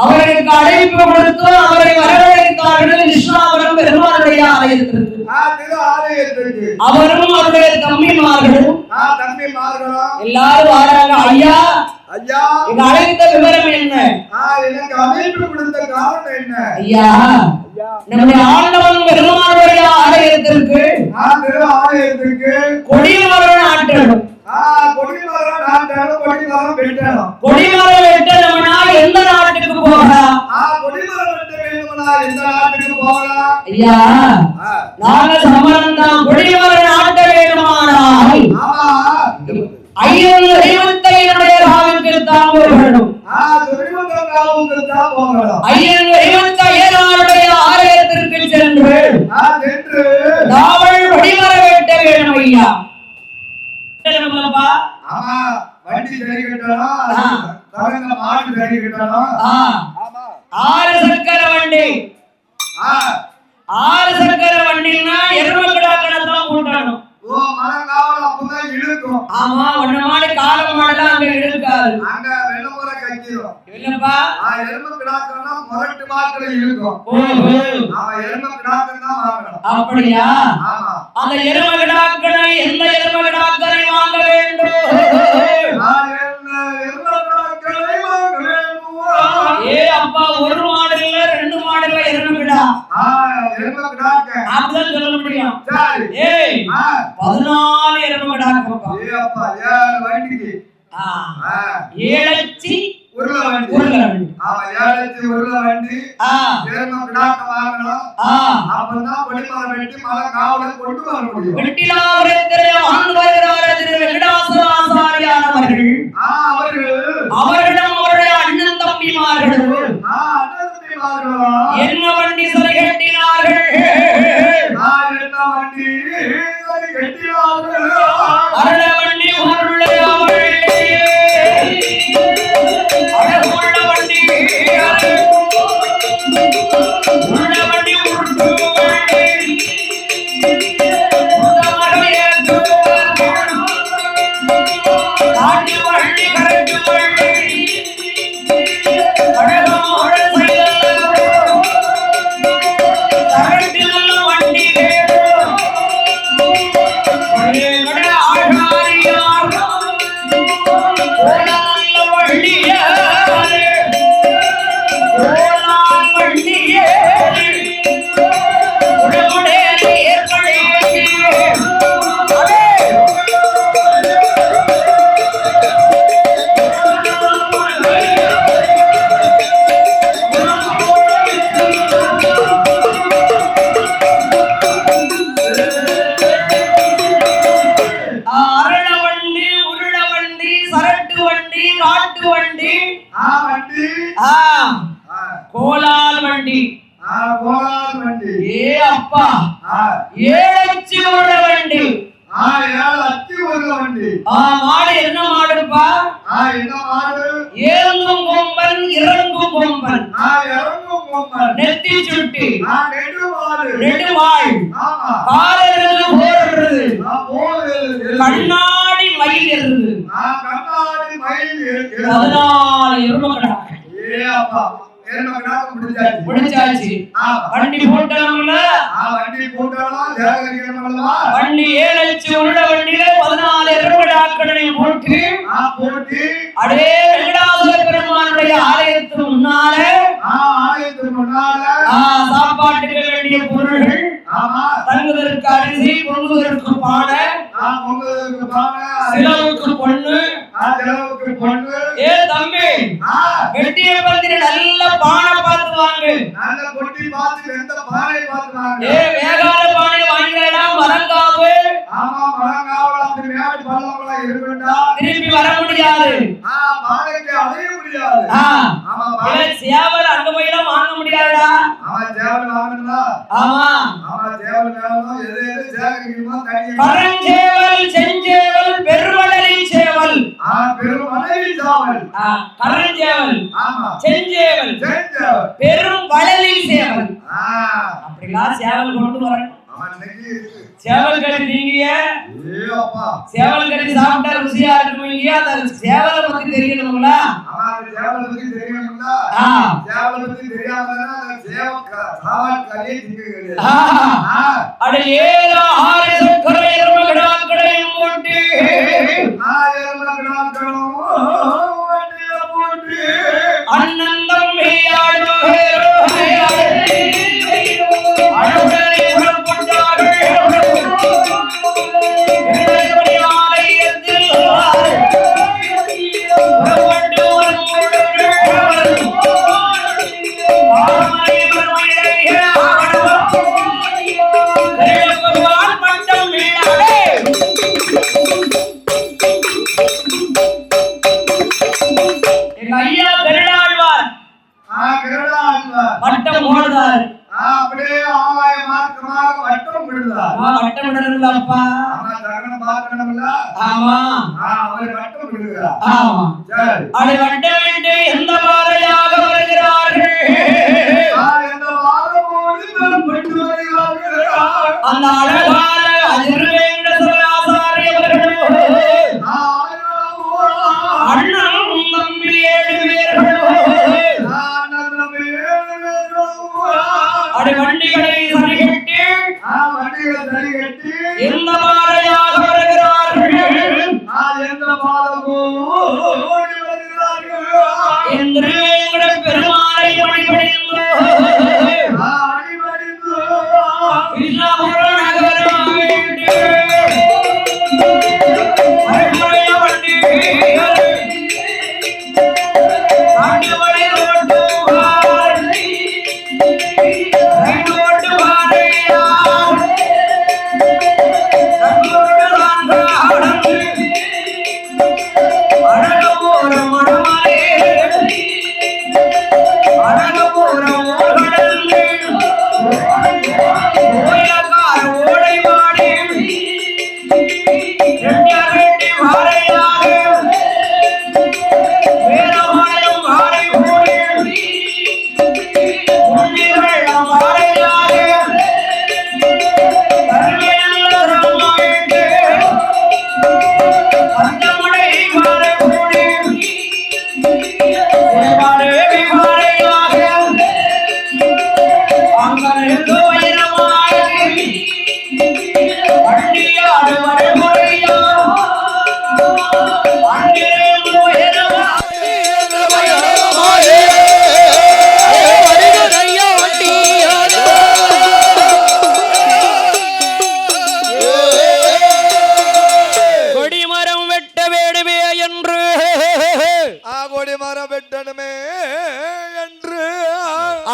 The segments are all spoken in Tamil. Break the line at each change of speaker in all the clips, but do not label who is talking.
அவர்களுக்கு அழைப்பு கொடுத்து அவரை வரவேற்றார்கள் கிருஷ்ணாபுரம் பெருமாளுடைய ஆலயத்திற்கு. அவரும் அவருடைய தம்பிமார்களும் எல்லாரும் வராங்க. ஐயா ஐயா இந்த அழைத்த விவரம் என்ன? எனக்கு அழைப்பு கொடுத்த காரணம் என்ன? ஐயா நம்முடைய ஆண்டவன் பெருமாளுடைய ஆலயத்திற்கு கொடிமரம் நாட்டணும். கொடிமரம்
கொடிமரம் வெட்டணும்.
கொடிமரம் வெட்டணும்னா எந்த நாட்டுக்கு போகலாம்?
கொடிமரம் வெட்ட வேண்டும்னா எந்த நாட்டுக்கு போகலாம்?
ஐயா நாங்க சம்பளம் தான். கொடிமரம் நாட்ட வேண்டுமானால் ஐயன் தெய்வத்தையுடைய ராவுக்கு தான் போகணும். ஐயன் தெய்வத்தையனுடைய ஆலயத்திற்கு சென்று நாவல் கொடிமர வெட்ட வேணும். ஐயா
வண்டி சரி கட்டணும், மாடு சரி கட்டணும்.
6 சக்கர வண்டி, 6 சக்கர வண்டின்னா எருமை கிடாக்கணத்தான் கூட்டணும். ஆமா, ஒண்ணு மாடு கால மாடெல்லாம் அங்க இழுக்காது,
அங்க வெள்ளமுறை கட்டிடும்.
இல்லப்பா
எருமை கிடாக்கணும்னா முரட்டு மாக்களை இழுக்கும். எருமை கிடாக்கணும் தான் வாங்கணும்.
அப்படியா? அந்த எருமை கிடாக்கனை எந்த எருமை கிடாக்கனை வாங்க வேண்டும்? ஏ அப்பா, ஒரு மாடு இல்ல 2 மாடு இல்ல, எருமை கிடா. அப்படிதான் சொல்ல முடியும். ஏய் 14 எருமை கிடாக்கப்பா. ஏழச்சி
உருளை வண்டி. ஏழச்சி உருளை வண்டி எருமை கிடாக்க வாங்கணும். அப்பதான் கொடிமரம் வெட்டி மலை காவலை கொண்டு வர முடியும்.
வெட்டிலாபுரத்திலே ஆண்டு வருகிறார் திரு வெங்கடாசலாசாரியார் அவர்கள். அவர்களிடம் அவருடைய அண்ணன் தம்பிமார்கள் என்ன வண்டி சரி கட்டினார்கள்? அருள வண்டி உருள வண்டி, அழகுள்ள வண்டி, உருள வண்டி உருட்டு வண்டி, காட்டு வண்டி கரட்டு வண்டி, கோலால் வண்டி. ஏ அப்பா, ஏழச்சி உருள வண்டி. மாடு என்ன மாடுப்பா? ஏறும் கொம்பன் இறங்கும் கொம்பன், நெத்தி சுட்டி, நெடுவாள், காலெழுது போடுறது, கண்ணாடி மயில் எருது, 14 எருமை முடிச்சாச்சு. வண்டி போட்டோம்ல, வண்டி ஏழச்சி உருள வண்டியில 14 எருமை கிடாக்களை போட்டு அடே வெங்கடாசல பெருமானுடைய ஆலயத்துக்கு முன்னால சாப்பாட்டுக்கு வேண்டிய பொருள்கள், தங்குவதற்கு அரிசி, பொங்குவதற்கு பானை, சிலவுக்கு பொண்ணு. ஏ தம்பி, வெட்டிய பந்திரி நல்ல பானை பார்த்து வாங்கு. ஏ வேகாத பானை வாங்கினா மரங்காவு திருப்பி வர முடியாது. சேவல் அங்க போயெல்லாம் வாங்க முடியாதுடா. ஆமா, கரஞ்சேவல், செஞ்சேவல், பெருமடலி சேவல். கரஞ்சேவல், செஞ்சேவல், பெரும் வளலி சேவல். அப்படிலாம் சேவல் கொண்டு வரணும். சேவல் கறி நீங்க சேவல் கறி சாப்பிட்டா ருசியா இருக்குவீங்க. அந்த சேவலை பத்தி தெரியணும்ல. அட 7 6 சக்கர எருமை கிடாக்களையும் போட்டு அண்ணன் தம்பி ஆலயத்தில்
விடுகிறார்.
ஆமா
சரி.
அதை வட்ட விட்டு எந்த மாலையாக வருகிறார்கள்
எந்த மாதமோடு பெறப்பட்டு வருகிறார்கள்.
அந்த அழகான அதிர்வேங்கடேஸ்வராசாரி அவர்களோ அண்ணனும் நம்பி 7 பேர்களோ அடி வண்டிகளை சரிகட்டி எந்த மாலையாக வருகிறார்கள் என்று எங்கள் பெருமாளை வழிபடிந்தோ கிருஷ்ணபுர நகரம்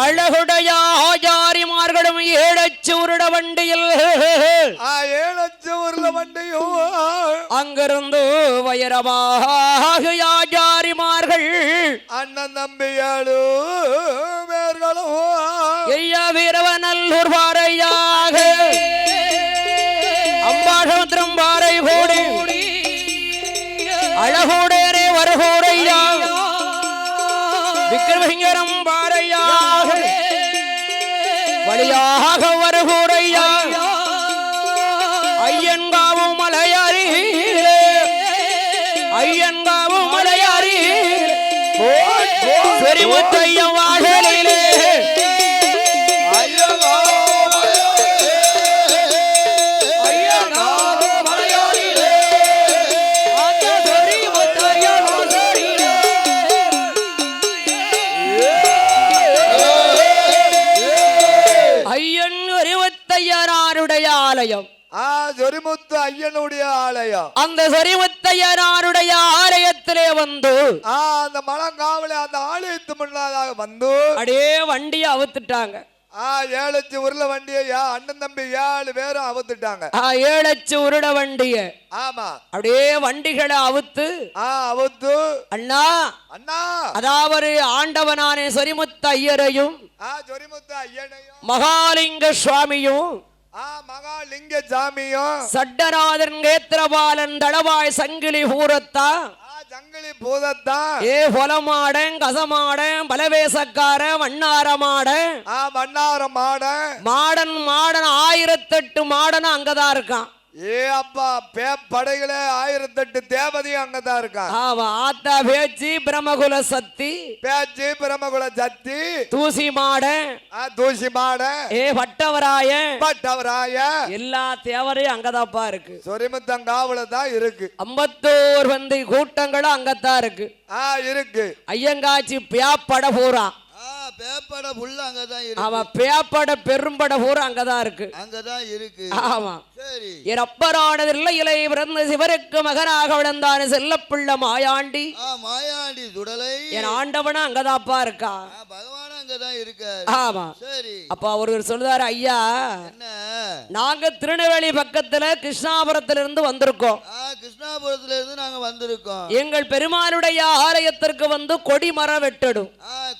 அழகுடைய ஆச்சாரிமார்களும் 7 சூருட வண்டியில்
7 சூருட வண்டியும்
அங்கிருந்து வைரமாக ஆச்சாரிமார்கள்
அண்ணன் தம்பியாளு பேர்களும்
ஐயா வீரவநல்லூர் பாறையாக அம்பாசமுத்திரம் பாறை கோடி அழகோடேரே வருகோடையா விக்கிரமசிங்கரம் பாறையாக வழியாக வருகோடையா ஐயன்காவும் மலையாரி ஐயன்காவும் மலையாரி பெருமுத்தையம் வாசலிலே ஆலயம்
சொரிமுத்து ஐயனுடைய ஆலயம்.
அந்த சொரிமுத்தையனாருடைய ஆலயத்திலே வந்து
அந்த மலங்காவலே அந்த ஆலயத்து முன்னதாக வந்து
அப்படியே வண்டியை அவுத்துட்டாங்க.
7 உருள வண்டியை அண்ணன் தம்பி 7 பேரும் அவுத்துட்டாங்க.
7 உருள வண்டிய
ஆமா
அப்படியே வண்டிகளை அவுத்து அண்ணா
அண்ணா
அதாவது ஆண்டவனானே சொரிமுத்து ஐயரையும் மகாலிங்க சுவாமியும்
மகாலிங்க சாமியும்
சட்டநாதன் கேத்திரபாலன் தளவாய் சங்கிலி பூரத்தா
சங்கிலி பூதத்தா
ஏ பொலமாடன் கசமாடன் பலவேசக்கார வண்ணாரமாடன் மாடன் 1008 மாடன் அங்கதான் இருக்கான்.
ஏ அப்பா படைகளே 1008 தேவதையும் அங்கதான் இருக்கான்.
ஆத்தா பேச்சு பிரம்மகுல சக்தி தூசி மாட ஏ பட்டவராய எல்லா தேவரையும் அங்கதாப்பா இருக்கு.
சொரிமுத்தங்காவுல தான் இருக்கு.
54 வந்து கூட்டங்களும் அங்கத்தான் இருக்கு. ஐயங்காட்சி பேப்பட பூரா
பேப்பட புள்ள அங்கதான்
இருக்கு. ஆமா பேப்பட பெரும்பட பூரா அங்கதான் இருக்கு. ஆமா
சரி.
அப்பரானதில்லை இலை பிறந்த சிவருக்கு மகனாக விளந்தான செல்லப்பிள்ள மாயாண்டி
மாயாண்டி சுடலை
என் ஆண்டவனா அங்கதாப்பா இருக்கா.
பகவான அங்கதான் இருக்காரு.
ஆமா.
சரி.
அப்ப அவர் சொல்றாரு, ஐயா
என்ன
நாங்க திருநெல்வேலி பக்கத்துல கிருஷ்ணாபுரத்துல இருந்து வந்திருக்கோம்.
கிருஷ்ணாபுரத்துல இருந்து நாங்க வந்திருக்கோம்.
எங்கள் பெருமாளுடைய ஆலயத்திற்கு வந்து கொடிமரம் வெட்டணும்.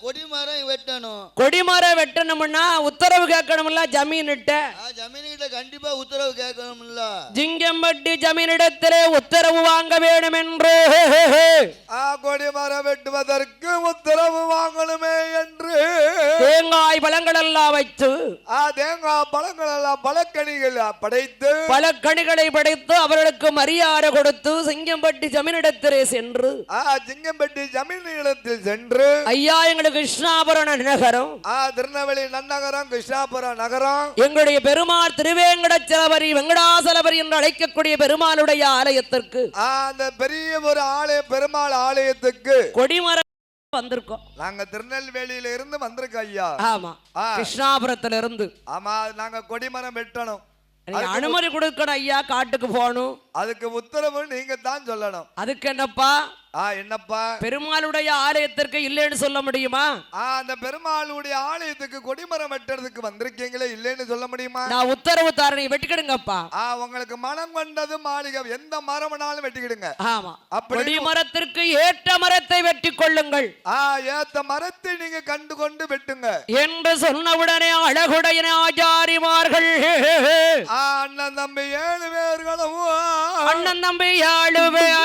கொடிமரம் வெட்டணும்.
கொடிமரம் வெட்டணும்னா உத்தரவு கேட்கணும்ல ஜமீன்கிட்ட.
ஜமீன்கிட்ட கண்டிப்பா உத்தரவு கேட்கணும்ல.
ஜிங்கம்பட்டி ஜமீனிடத்திலே உத்தரவு வாங்க வேண்டும் என்று
கொடிமரம் வெட்டுவதற்கு உத்தரவு வாங்கணுமே என்று
தேங்காய் பழங்கள் எல்லாம் வைத்து
தேங்காய் பழங்கள் எல்லாம் பழக்கணிகள் படைத்து
பழக்கணிகளை படைத்து அவர்களுக்கு மரியாதை கொடுத்து சிங்கம்பட்டி ஜமீனிடத்திலே சென்று
சிங்கம்பட்டி ஜமீனிடத்தில் சென்று
ஐயா எங்களுக்கு கிருஷ்ணாபுரம் நகரம்
திருநெல்வேலி நன்னகரம் கிருஷ்ணாபுரம் நகரம்
எங்களுடைய பெருமாள் திருவேங்கடச்சலபரி வெங்கடாசலபரி என்று அழைக்கக்கூடிய பெருமாளுடைய ஆலயத்திற்கு
அந்த பெரிய ஒரு பெருமாள் ஆலயத்துக்கு
கொடிமரம் வந்திருக்கோம்.
நாங்க திருநெல்வேலியில இருந்து வந்திருக்கோம் ஐயா.
ஆமா, கிருஷ்ணாபுரத்துல இருந்து.
ஆமா, நாங்க கொடிமரம் வெட்டணும்.
அனுமதி கொடுக்கணும் ஐயா, காட்டுக்கு போகணும்.
அதுக்கு உத்தரவு நீங்க தான் சொல்லணும்.
அதுக்கு என்னப்பா?
என்னப்பா?
பெருமாளுடைய ஆலயத்திற்கு இல்லைன்னு சொல்ல முடியுமா?
அந்த பெருமாளுடைய ஆலயத்துக்கு கொடிமரம் வெட்டுறதுக்கு வந்திருக்கீங்களே, இல்லைன்னு சொல்ல முடியுமா?
நான் உத்தரவு தரேன், வெட்டிக்கிடுங்கப்பா.
உங்களுக்கு மனம் கொண்டது மாளிகை, எந்த மரம்னாலும் வெட்டிக்கிடுங்க.
ஆமா, கொடிமரத்திற்கு ஏற்ற மரத்தை வெட்டி கொள்ளுங்கள்.
ஏத்த மரத்தை நீங்க கண்டு கொண்டு வெட்டுங்க
என்று சொன்னவுடனே அழகுடைய ஆச்சாரிமார்கள்
அண்ணன் தம்பி 7 பேர்களும்
அண்ணன் தம்பி 7 பேர்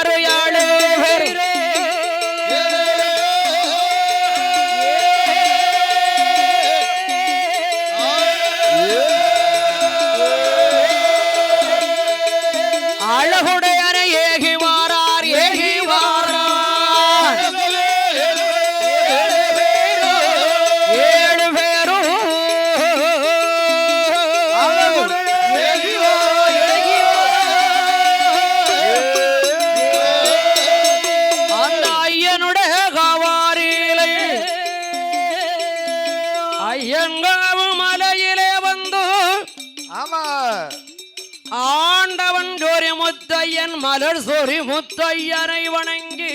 அழகுடையன ஏகி வாரார் ஏகி வாரார் 7 பேரும் அந்த ஐயனுடைய காவாரியிலே ஐயங்காவு மலையிலே வந்து
ஆமா
ஆண்டவன் ஜோரி முத்தையன் மலர் சோரி முத்தையனை வணங்கி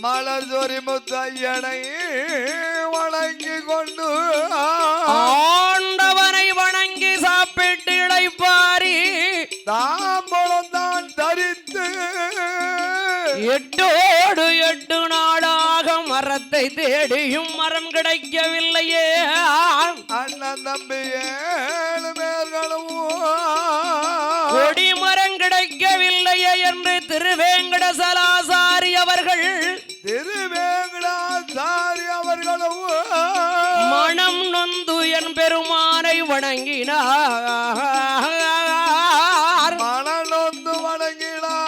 மலர் ஜோரி முத்தையனை வணங்கி கொண்டு
ஆண்டவனை வணங்கி சாப்பிட்டு இளைப்பாரி
தாம்பலம் தான் தரித்து
8 நாளாக மரத்தை தேடியும் மரம் கிடைக்கவில்லையே.
அண்ணன் தம்பி 7 பேர்களும்
கொடிமரம் கிடைக்கவில்லையே என்று திருவேங்கடசலாசாரி அவர்களும் மனம் நொந்து என் பெருமானை வணங்கினார்.
மனம் நொந்து வணங்கினார்.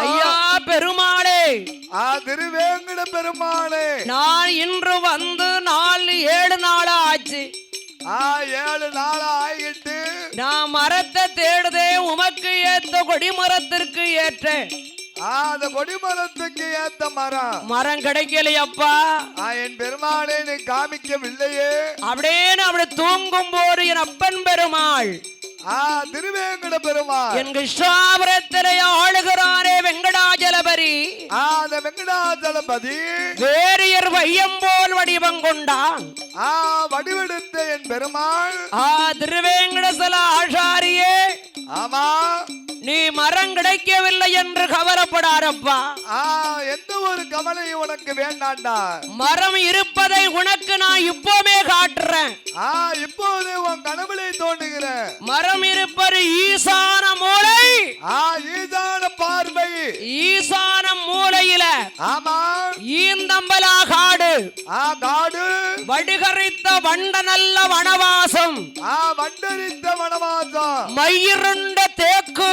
ஐயா பெருமாளே,
திருவேங்கட பெருமாளே,
நான் இன்று வந்து 7 நாள் ஆச்சு.
7 நாள் ஆகிட்டு
நான் மரத்தை தேடுதே உமக்கு ஏத்த கொடிமரத்திற்கு ஏற்ற
அந்த கொடிமரத்துக்கு ஏத்த மரம்
கிடைக்கலையப்பா.
என் பெருமாளே நீ காமிக்கவில்லையே.
அப்படியே அப்படி தூங்கும் போது என் அப்பன் பெருமாள்
திருவேங்கட பெருமாள்
என் கிருஷ்ணாபுரத்திலே ஆளுகிறாரே வெங்கடாஜலபரி.
அந்த வெங்கடாஜலபதி
வேரியர் வையம் போல் வடிவம் கொண்டான்.
வடிவெடுத்த என் பெருமாள்
திருவேங்கடசல ஆசாரியே,
ஆமா
நீ மரம் கிடைக்கவில்லை என்று கவலைப்படாரப்பா.
எந்த ஒரு கவலையும் உனக்கு வேண்டாண்டா.
மரம் இருப்பதை உனக்கு நான் இப்போவே காட்டுறேன்.
இப்போது உன் கனவுலை தோன்றுகிறேன்.
மரம் இருப்பது ஈசான மூலை.
ஈசான பார்வை.
ஈசான மூலையில
ஆமா
ஈந்தம்பலா காடு.
காடு
வடிகரித்த வண்ட நல்ல வனவாசம்.
வண்டரித்த வனவாசம்.
மயிருண்ட தேக்கு.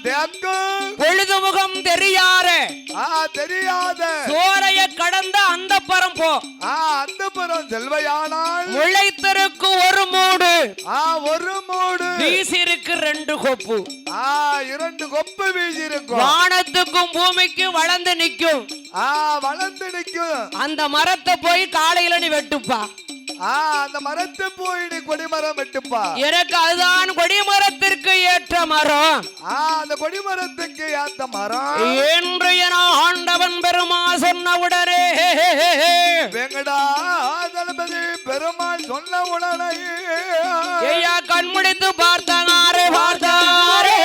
தேக்கு
பொழுதுமுகம் தெரியாத சோரைய கடந்த அந்த பரம் போ.
அந்த பரம் செல்வையானால்
முளைத்திருக்கு ஒரு மூடு.
ஒரு மூடு
வீசிருக்கு 2 கொப்பு.
2 கொப்பு வீசிருக்கும்.
வானத்துக்கும் பூமிக்கும் வளர்ந்து நிற்கும்.
வளர்ந்து நிற்கும்.
அந்த மரத்தை போய் காலையில நீ வெட்டுப்பா.
அந்த மரத்து போய் நீ கொடிமரம் வெட்டுப்பா.
எனக்கு அதுதான் கொடிமரத்திற்கு ஏற்ற மரம்.
அந்த கொடிமரத்துக்கு ஏற்ற மரம்
என்று என ஆண்டவன் பெருமா சொன்னவுடனே
வெங்கடாதளபதி பெருமாள் சொன்ன உடனே
ஐயா கண்முடித்து பார்த்தாரே பார்த்தாரே.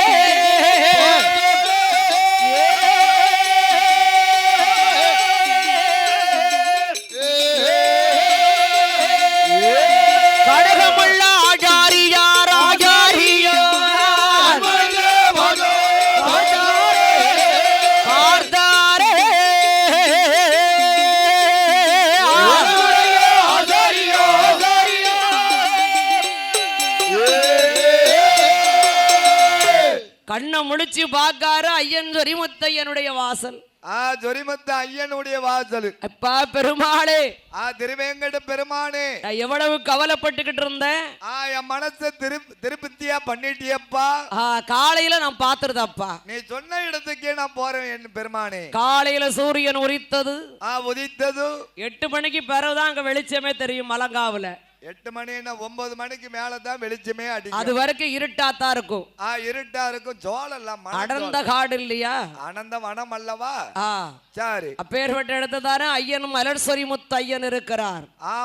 கடகமுள்ள ஆச்சாரியா ராஜாரியா பார்த்தாரே. கண்ணை முடிச்சு பார்க்காரு ஐயன் சொரிமுத்தையனுடைய வாசல்.
ஜொரிமுத்த ஐயனுடைய வாசல்.
அப்பா பெருமாளே,
திருவேங்கட பெருமானே,
நான் எவ்வளவு கவலைப்பட்டுக்கிட்டு இருந்தேன்.
என் மனசை திருப்தியா பண்ணிட்டியப்பா.
காலையில நான் பாத்துருதப்பா.
நீ சொன்ன இடத்துக்கே நான் போறேன் என் பெருமானே.
காலையில சூரியன் உதித்தது.
உதித்தது
8 மணிக்கு பிறகுதான் அங்க வெளிச்சமே தெரியும் மலங்காவுல.
8 மணி 9 மணிக்கு மேலதான் வெளிச்சமே அடிக்கும்.
அது வரைக்கும் இருட்டாத்தான் இருக்கும்.
இருட்டா இருக்கும். சோளம்
அடர்ந்த காடு இல்லையா,
அனந்த வனம் அல்லவா. சரி,
அப்பேற்பட்ட இடத்துதானே ஐயன் மலர் சொரிமுத்து ஐயன் இருக்கிறார்.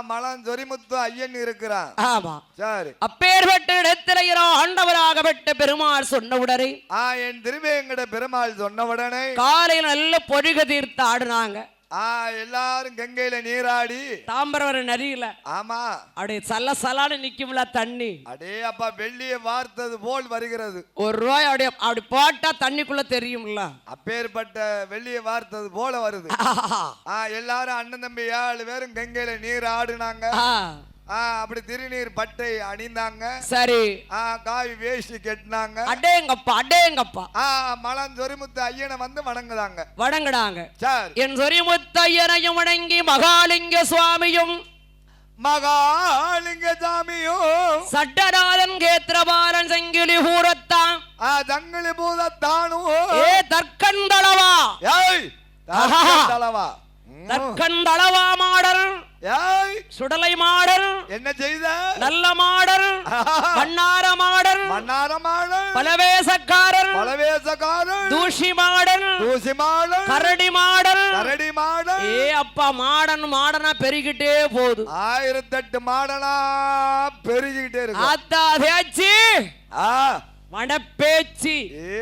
மலம் சொரிமுத்து ஐயன் இருக்கிறார்.
ஆமா,
சரி.
அப்பேற்பட்ட இடத்துல ஆண்டவராகப்பட்ட பெருமாள் சொன்னவுடனே
என் திருவேங்கட பெருமாள் சொன்னவுடனே
காலையில் நல்ல பொழுக தீர்த்து ஆடுனாங்க.
எல்லாரும் கங்கையில நீராடி
தாம்பரம் நதியில.
ஆமா,
அப்படியே சல்ல சலான்னு நிக்கும்ல தண்ணி.
அடே அப்பா, வெள்ளியை வார்த்தது போல் வருகிறது.
₹1 அப்படியே அப்படி போட்டா தண்ணிக்குள்ள தெரியும்ல.
அப்பேற்பட்ட வெள்ளியை வார்த்தது போல வருது. எல்லாரும் அண்ணன் தம்பி 7 பேரும் கங்கையில நீர் ஆடுனாங்க. அப்படி திருநீர் பட்டை அணிந்தாங்க.
சரி,
காவி வேஷ்டி கட்டினாங்க.
அடேங்கப்பா அடேங்கப்பா.
மலம் சொரிமுத்து ஐயனை வந்து
வணங்குறாங்க.
சார்,
என் சொரிமுத்து ஐயனையும் வணங்கி மகாலிங்க சுவாமியும்
மகாலிங்க சாமியும்
சட்டநாதன் கேத்திரபாலன் செங்கிலி பூரத்தான்
ஜங்கிலி பூதத்தானும்
தற்கண்டளவா
தளவா
தற்கண்டளவா மாடல் சுடலை மாடல்
என்ன செய்த
நல்ல மாடல் மன்னார மாடல்
மன்னார மாடல்
பலவேசக்காரர்
பலவேசக்காரர்
தூஷி மாடல்
தூசி மாடல்
கரடி மாடல்
கரடி மாடல்.
அப்பா மாடனா பெருகிட்டே போகுது.
1008 மாடனா பெருகிட்டே இருக்கு.
ஆத்தா பேச்சு மடப்பேச்சு.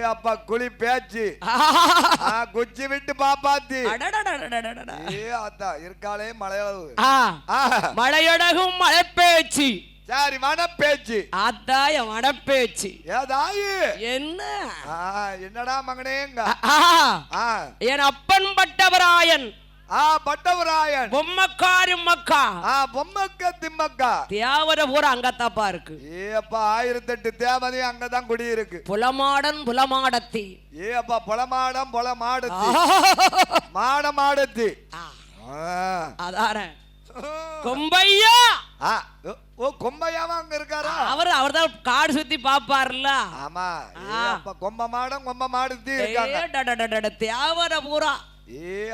அப்பா குழி பேச்சு குச்சி விட்டு பாப்பாத்தி. அத்தா இருக்காளே
மழையடகும் மழைப்பேச்சு.
சரி, மனப்பேச்சு.
அத்தாய மடப்பேச்சு.
ஏதாயி
என்ன
என்னடா மகனேங்க.
என் அப்பன் பட்டவராயன்
பட்டவராயன்
பொம்மக்காரும் மக்கா
பொம்மக்க திம்மக்கா
தேவர பூரா அங்கத்தாப்பா இருக்கு.
அப்பா 1008 தேவதையும் அங்கதான் குடி இருக்கு.
புலமாடன் புலமாடத்தி.
அப்பா புலமாடம் புலமாடத்தி மாடமாடத்தி.
அதான கொம்பையா.
கொம்பையாவா அங்க இருக்காரா?
அவர்தான் காடு சுத்தி பாப்பாருல்ல.
ஆமா, கொம்ப மாடம் கொம்ப மாடத்தி இருக்காங்க.
தேவர பூரா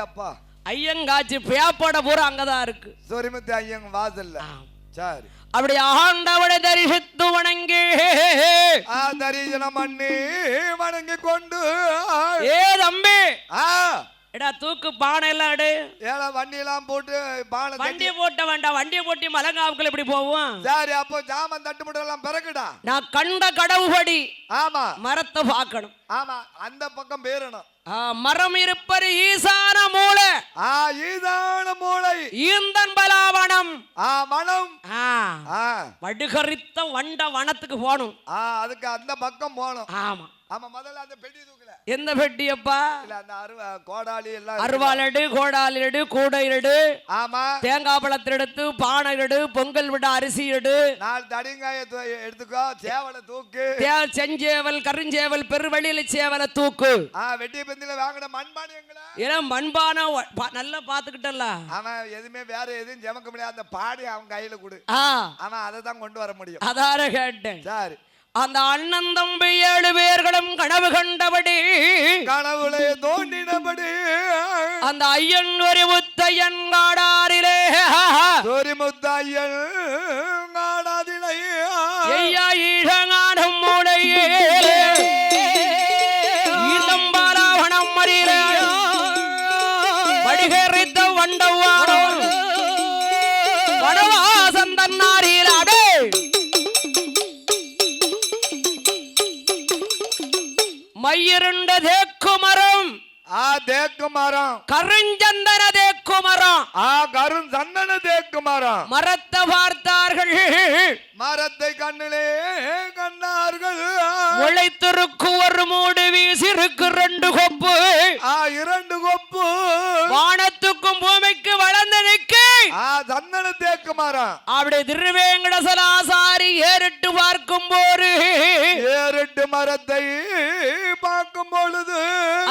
அப்பா
ஐயங்காட்சி பேப்போட பூரா அங்கதான் இருக்கு.
சொரிமுத்து ஐயங்க வாசல்ல. சரி,
அப்படி ஆண்டவனை தரிசித்து வணங்கி
தரிசனம் பண்ணி வணங்கி கொண்டு
தம்பி எடா தூக்கு பானை எல்லாம் எடு.
வண்டி எல்லாம் போட்டு பானை
வண்டி போட்ட வேண்டாம், வண்டியை போட்டி மலங்காவுக்குள்ள இப்படி போவோம்.
சரி, அப்போ ஜாமன் தட்டுமுட்டை எல்லாம் பிறகுடா.
நான் கண்ட கடவுபடி
ஆமா
மரத்தை பார்க்கணும்.
ஆமா, அந்த பக்கம் பேரணும்.
மரம் இருப்பது ஈசான மூளை.
ஈசான மூளை
ஈந்தன் பலாவனம்
மனம்
வடுகரித்த வண்ட வனத்துக்கு போகணும்.
அதுக்கு அந்த பக்கம் போகணும்.
ஆமா
ஆமா, முதல்ல அந்த பெட்டி தூக்கல.
எந்த பெட்டியப்பா?
அந்த கோடாலி எல்லாம்
அருவாள் எடு, கோடாலி எடு, கூடை எடு.
ஆமா,
தேங்காய் பழத்தை எடுத்து பானை எடு, பொங்கல் விட அரிசி எடு,
4 தடிங்காய எடுத்துக்கோ, சேவலை தூக்கு,
செஞ்சேவல் கருஞ்சேவல் பெருவெளியில சேவலை தூக்கு.
வெட்டி பந்தில வாங்கின மண்பானை எங்களா?
ஏன்னா மண்பானை நல்லா பாத்துக்கிட்டல.
அவன் எதுவுமே வேற எதுவும் ஜமக்க முடியாது. அந்த பாடி அவன் கையில கொடு, அவன் அதை தான் கொண்டு வர முடியும்.
அதார கேட்டேன்.
சரி,
அந்த அண்ணன் தம்பி 7 பேர்களும் கனவு கண்டபடி
கனவுளே தோண்டினபடி அந்த
ஐயன் ஒரு முத்தையன் காடாரிலே
சொரிமுத்து ஐயன்
கரித்த வண்டவாடோ வடவாசம் தன்னாரிலாடே மையிருண்ட தேக்குமரம்
தேக்கு மரம்
கருஞ்சந்தன தேக்குமரம்
கருஞ்சந்தன தேக்கு மரம்
மரத்தை பார்த்தார்கள்
மரத்தை கண்ணிலே கண்டார்கள்
உழைத்திருக்கு ஒரு மூடு வீசிருக்கு 2 கொப்பு
2 கொப்பு
வானத்துக்கும் பூமிக்கு வளர்ந்து நிற்கு
சந்தன தேக்கு மரம்
அப்படி திருவேங்கடசலாசாரி ஏறிட்டு பார்க்கும் போது
ஏறிட்டு மரத்தை பார்க்கும் பொழுது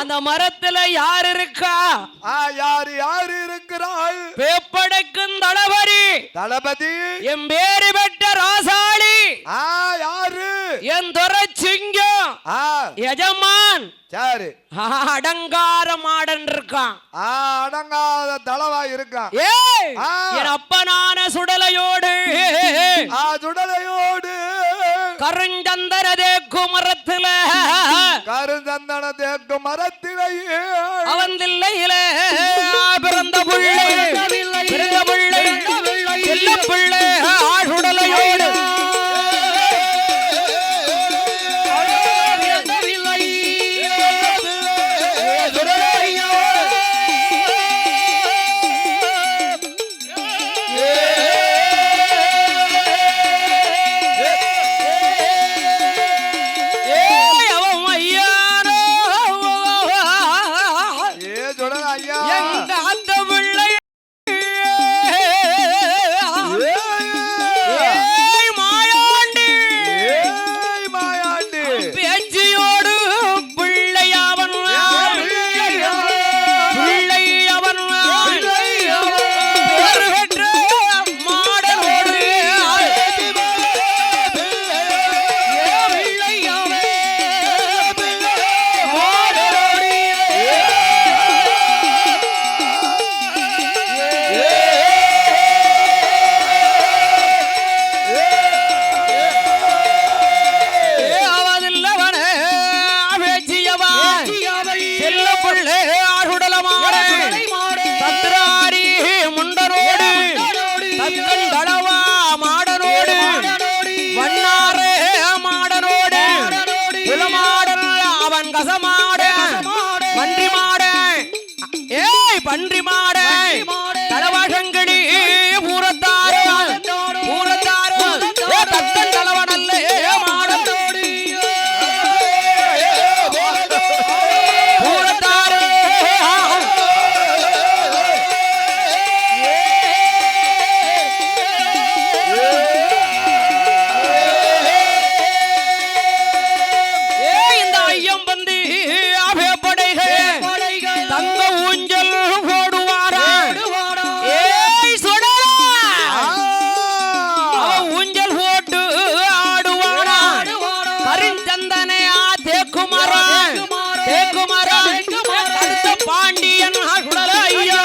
அந்த மரத்துல யார் இருக்கா
யாரு யாரு இருக்கிறாள்
பேப்படைக்கும் தளபதி என் பேரு பெற்ற ராசாளி
யாரு
என் துறை சிங்கம் எஜமான்
சரி
அடங்கார மாடன் இருக்கான்
அடங்காத தளவா இருக்கான்
என் அப்பனான சுடலையோடு கருஞ்சந்தன தேக்கு மரத்தில அவன் தில்லையிலே பிறந்த பிள்ளை செல்ல பிள்ளை ஆடுடலையோடு பன்றி மாட தலவாசங்கடி பூரத்தாரு தத்தன் தலவனல்ல மாடத்தோடு பூரத்தாரு இந்த ஐயம் பந்தி அபயப்படைகள் தங்க ஊஞ்சல் ஊஞ்சல் போட்டு ஆடுவானா கருஞ்சந்தனையா தேக்குமரம் பாண்டியன் ஐயா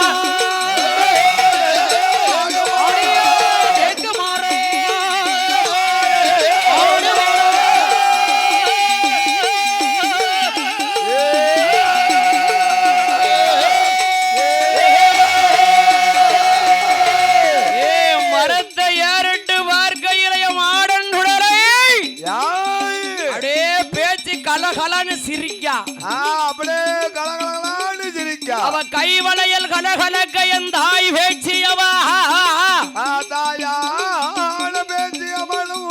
சிரிக்கா
அப்படியே கலகலன்னு சிரிக்கா
அவ கைவளையல் கலகலக்க என் தாய் பேச்சியவா
தாயான பேச்சியவளும்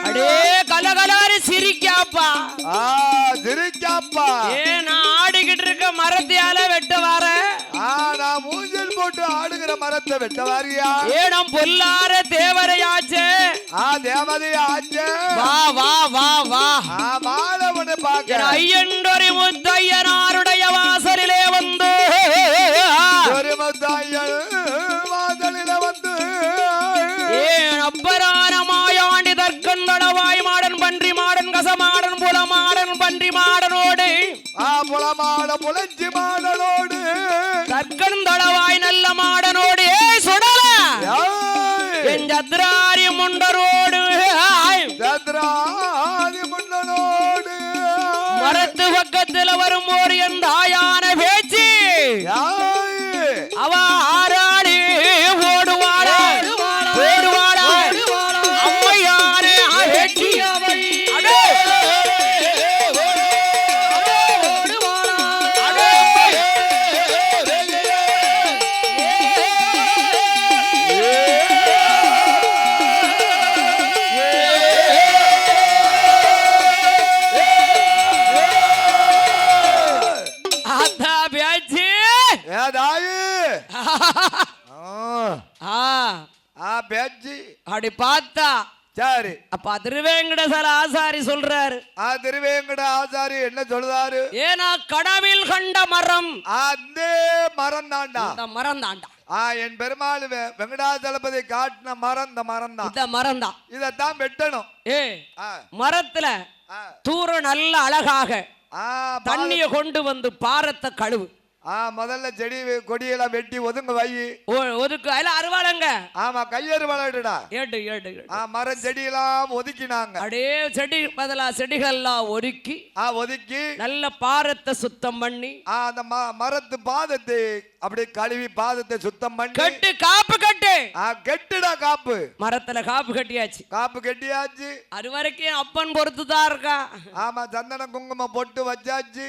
அடே கலகலாரு சிரிக்காப்பா
சிரிக்காப்பா
நான் ஆடிக்கிட்டு இருக்க மரத்தையால வெட்ட வர
நான் மூஞ்சல் போட்டு ஆடுகிற மரத்தை வெட்ட வாரியா
ஏனம் பொல்லார தேவரையாச்சே
தேவதையாச்சே
வா வா வா வா
மாலவனை பார்க்க
ஐயன்றொரு முத்தையனாருடைய வாசலிலே வந்து
ஒரு முத்தையன் வாசலிலே வந்து
ஏன் அப்பரான மாயாண்டி தற்கன் தடவாய் மாடன் பன்றி மாடன் கசமாடன் புலமாடன் பன்றி மாடனோடு
புலமாட புலஞ்சி மாடனோடு
தற்கன் தடவாய் நல்ல மாடனோடு சுடல என் சத்ராரி முண்டரோடு மரத்து பக்கத்தில் வரும்போது என் தாயான பேச்சு
பேச்சு
அப்படி பார்த்தா
சரி.
அப்ப திருவேங்கடேசர் ஆசாரி சொல்றாரு,
திருவேங்கட ஆசாரி என்ன சொல்றாரு?
ஏனா கடவில் கண்ட மரம்
அந்த மரம் தாண்டா,
இந்த மரம் தாண்டா.
என் பெருமாள் வெங்கடாச்சலபதி காட்டின மரம் இந்த மரம் தான்,
இந்த மரம் தான்.
இதத்தான் வெட்டணும்.
மரத்துல தூரம் நல்ல அழகாக தண்ணிய கொண்டு வந்து பாரத்தை கழுவு.
முதல்ல செடி கொடியெல்லாம் வெட்டி ஒதுங்க வை,
ஒதுக்கு அதுல அருவாளங்க.
ஆமா, கையறுவாளடா.
ஏடு ஏடு
மரம் செடியெல்லாம் ஒதுக்கினாங்க.
அப்படியே செடி பதிலா செடிகள்லாம் ஒதுக்கி நல்ல பாரத்தை சுத்தம் பண்ணி
அந்த மரத்து பாதத்தை அப்படி கழுவி பாதத்தை சுத்தம் பண்ணி
கட்டு காப்பு கட்டு.
கெட்டுடா காப்பு.
மரத்துல காப்பு கட்டியாச்சு.
காப்பு கட்டியாச்சு.
அது வரைக்கும் அப்பன் பொறுத்துதான் இருக்கா.
ஆமா, சந்தன குங்குமம் பொட்டு வச்சாச்சு.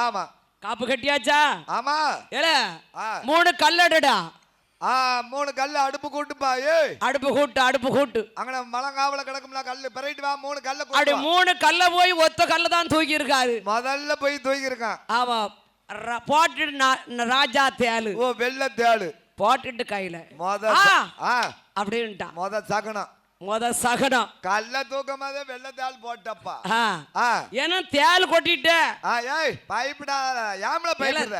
ஆமா,
காப்பு கட்டியாச்சா.
ஆமா,
ஏல 3 கல்லடடா.
3 கல்லு அடுப்பு கூட்டுப்பா.
அடுப்பு கூட்டு
அங்க மலங்காவல கிடக்கும்ல கல்லு, பெரைட்டு வா. 3 கல்ல
அப்படி 3 கல்ல போய் ஒத்த கல்ல தான் தூக்கி இருக்காரு.
முதல்ல போய் தூக்கி இருக்கான்.
ஆமா, போட்டு ராஜா தேளு,
வெள்ள தேளு
போட்டுட்டு கையில அப்படின்ட்டான். முத சகனம்
கல்ல தூக்கம் வெள்ளத்தாள் போட்டப்பா.
ஏன்னா தேல் கொட்டிட்டு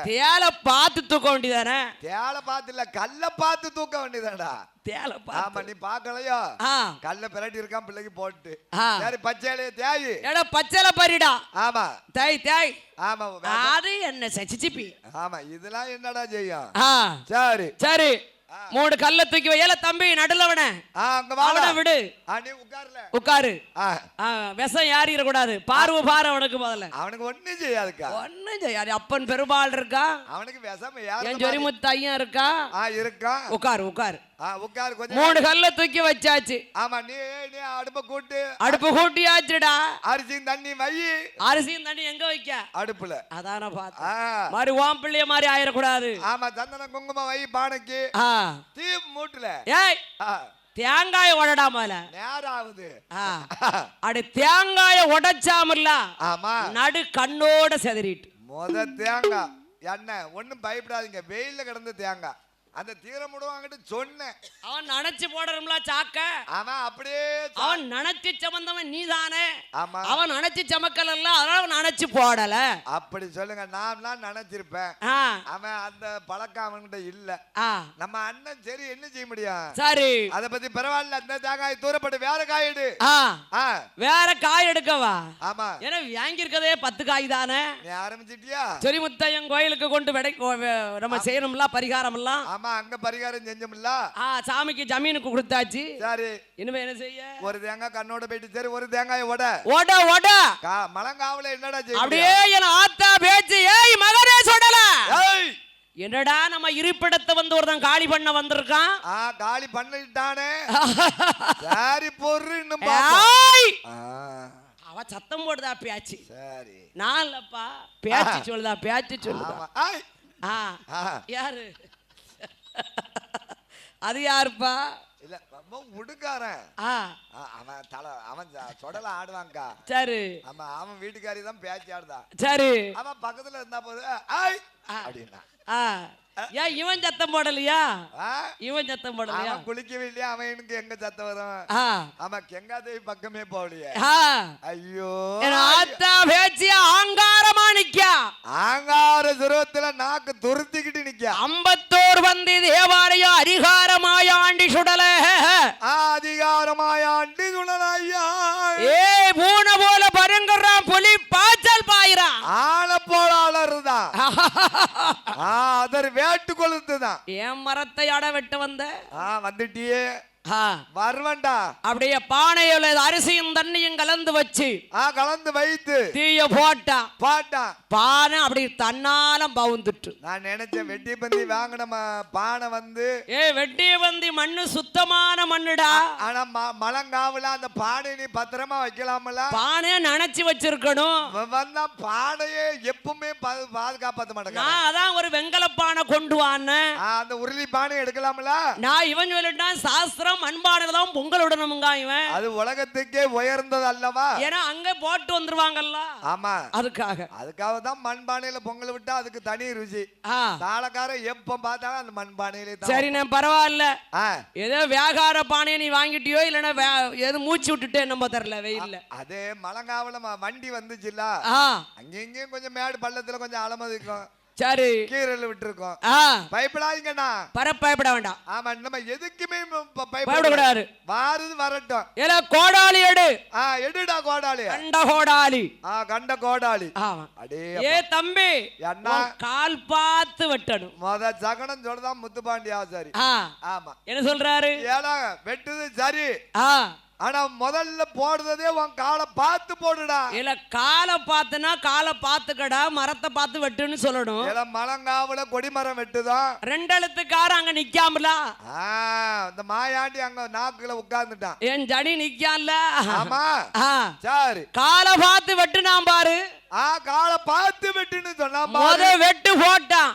தேலை பார்த்து தூக்க வேண்டியதானே.
தேலை பார்த்து இல்ல, கல்ல பார்த்து தூக்க வேண்டியதாடா.
தேலை
நீ பாக்கலையோ? கல்ல பிரட்டி இருக்கான் பிள்ளைக்கு போட்டு. சரி, பச்சையிலே தேய்.
பச்சையில பறிடா.
ஆமா,
தேய் தேய்.
ஆமா,
அது என்ன சச்சிப்பி.
ஆமா, இதெல்லாம் என்னடா செய்யும்? சரி
சரி, 3 கல்ல தூக்கி வையல தம்பி, நடுலவன அவனை விடு. உட்காரு. விஷம் யாரிட கூடாது. பார்வை பாரு அவனுக்கு. முதல்ல
அவனுக்கு ஒண்ணும் செய்யாதுக்கா.
ஒண்ணும் செய்யாது. அப்பன் பெருமாள் இருக்கா,
அவனுக்கு விஷம்.
என் சொரிமுத்து ஐயா இருக்கா.
இருக்கா.
உட்காரு உட்காரு.
உட்காரு.
3 கல்ல தூக்கி வச்சாச்சு.
ஆமா, நீ
அடுப்பு கூட்டியாச்சுடா.
அரிசியும் தண்ணி வை.
அரிசியும் தண்ணி எங்க வைக்க? அடுப்புல. அதான பாத்து மாதிரி ஓம் பிள்ளைய மாதிரி ஆயிடக்கூடாது.
ஆமா, சந்தன குங்குமம் வை பானைக்கு. தீ மூட்டுல.
ஏய், தேங்காய உடடாமல
நேரம் ஆகுது.
அடி தேங்காய உடைச்சாமல்ல.
ஆமா,
நடு கண்ணோட செதறிட்டு.
தேங்காய் எண்ணெய் ஒண்ணும் பயப்படாதீங்க. வெயில்ல கிடந்த தேங்காய் அந்த தீரமுடுவாங்கிட்டு சொன்னேன்.
அவன் நினைச்சு போடணும்ல சாக்க.
ஆமா, அப்படியே
அவன் நினைச்சு சமந்தவன் நீதானே.
ஆமா,
அவன் நினைச்சு சமக்கல, அதனால நினைச்சு போடல.
அப்படி சொல்லுங்க. நான் நினைச்சிருப்பேன். அவன் அந்த பழக்கம் அவன்கிட்ட இல்ல. நம்ம அண்ணன் சரி, என்ன செய்ய முடியும்? சரி, அத பத்தி பரவாயில்ல. அந்த தேங்காய் தூரப்பட்டு வேற காய் எடு. வேற காய் எடுக்கவா? ஆமா, ஏன்னா வாங்கி இருக்கதே 10 காய் தானே. நீ ஆரம்பிச்சிட்டியா? சரி, முத்தையன் கோயிலுக்கு கொண்டு நம்ம செய்யணும்ல பரிகாரம் எல்லாம். அங்க பரிகாரம் செஞ்சோம்ல. சாமிக்கு ஜமீனுக்கு கொடுத்தாச்சு. சரி, இனிமே என்ன செய்ய? ஒரு தேங்காய் கண்ணோட போயிட்டு. சரி, ஒரு தேங்காய் ஓட மலங்காவல என்னடா செய்ய? அப்படியே என் ஆத்தா பேச்சு. ஏய் மகரே சொடல. என்னடா நம்ம இருப்பிடத்தை வந்து ஒருத்தன் காலி பண்ண வந்திருக்கான். காலி பண்ணிட்டானே. சரி, பொறு இன்னும் அவ சத்தம் போடுதா பேச்சு. சரி, நான் இல்லப்பா, பேச்சு சொல்லுதா. பேச்சு சொல்லுதா. யாரு அது? யாருப்பா? இல்ல, உடுக்காரன். அவன் அவன் சொடல ஆடுவான்க்கா. சரி, அவன் வீட்டுக்காரி தான் பேச்சு ஆடுதா. சரி, அவன் பக்கத்துல இருந்தா போது அப்படின்னா. ஏன் இவன் சத்தம் போடலையா? இவன் சத்தம் போடலையா? குளிக்கவே இல்லையா? அவன் எனக்கு எங்க சத்தம் வரும்? அவன் கெங்காதேவி பக்கமே போகலையே. ஐயோ, ஆத்தா பேச்சியா ஆங்காரமா நிக்கா. ஆங்கார சுரத்துல நாக்கு துருத்திக்கிட்டு நிக்கா. 51 வந்தி தேவாலயம் அதிகாரமாயாண்டி சுடல. அதிகாரமாயாண்டி சுடலையா. ஏ பூன போல பருங்குறான், புலி பாய்ச்சல் பாயிரான். ஆள போல அலறுதான். அதர் வேட்டு கொளுத்துதான். என் மரத்தை அட வெட்ட வந்த. வந்துட்டியே. வருவண்டா. அப்படியே பானையில அரிசியும் தண்ணியும் கலந்து வச்சு கலந்து வைத்து தீய போட்டா பானை அப்படி தன்னாலம் பவுந்துட்டு. நான் நினைச்சேன் வெட்டி பந்தி வாங்கின பானை வந்து வெட்டி பந்தி மண்ணு சுத்தமான மண்ணுடா. ஆனா மலங்காவுல அந்த பானை நீ பத்திரமா வைக்கலாம்ல. பானைய நினைச்சு வச்சிருக்கணும். வந்தா பானையே எப்பவுமே பாதுகாப்பாத்த மாட்டேங்க. நான் அதான் ஒரு வெங்கல பானை கொண்டு வான்னு. அந்த உருளி பானை எடுக்கலாம்ல. நான் இவன் சொல்லிட்டான் சாஸ்திரம்
தான் மண்பானையில தான் பொங்கல் விடணுமுங்க இவன்.
அது உலகத்துக்கே உயர்ந்தது அல்லவா?
ஏன்னா அங்க போட்டு வந்துருவாங்கல்ல.
ஆமா,
அதுக்காக
தான் மண்பானையில பொங்கல் விட்டா அதுக்கு தனி ருசி. தாளக்காரன் எப்ப பார்த்தாலும் அந்த மண்பானையிலே தான்.
சரி, நான் பரவாயில்ல. ஏதோ வியாகார பானையை நீ வாங்கிட்டியோ இல்லைன்னா எது மூச்சு விட்டுட்டு நம்ம தெரியல வெயில்ல.
அதே மலங்காவல வண்டி வந்துச்சுல்ல, அங்க இங்கேயும் கொஞ்சம் மேடு பள்ளத்துல கொஞ்சம் அலமதிக்கும்.
சரி,
கீரல் விட்டுருக்கோம். பயப்படாதீங்கண்ணா.
பயப்பட வேண்டாம்.
ஆமா, நம்ம எதுக்குமே
பயப்படக்கூடாது.
வாருது வரட்டும்.
ஏல கோடாலி எடு.
எடுடா கோடாலி.
கண்ட கோடாலி.
கண்ட கோடாலி.
அடே ஏ தம்பி, என்ன கால் பார்த்து வெட்டணும்.
மொத சகனம் சொல்றதான் முத்துப்பாண்டி ஆசாரி. ஆமா,
என்ன சொல்றாரு?
ஏலா வெட்டுது சரி, ஆனா முதல்ல போடுறதே உன் காலை பார்த்து போடுடா.
இல்ல காலை பார்த்துனா காலை பார்த்துக்கடா, மரத்தை பார்த்து வெட்டுன்னு சொல்லணும்.
இல்ல மலங்காவுல கொடிமரம் வெட்டுதான்.
ரெண்டு எழுத்துக்காரன் அங்க நிக்காமல,
இந்த மாயாண்டி அங்க நாக்குல உட்கார்ந்துட்டான்.
என் ஜடி நிக்கான்ல.
ஆமா, சரி,
காலை பார்த்து வெட்டுனான் பாரு.
காலை பார்த்து வெட்டுன்னு சொன்னா
வெட்டு போட்டான்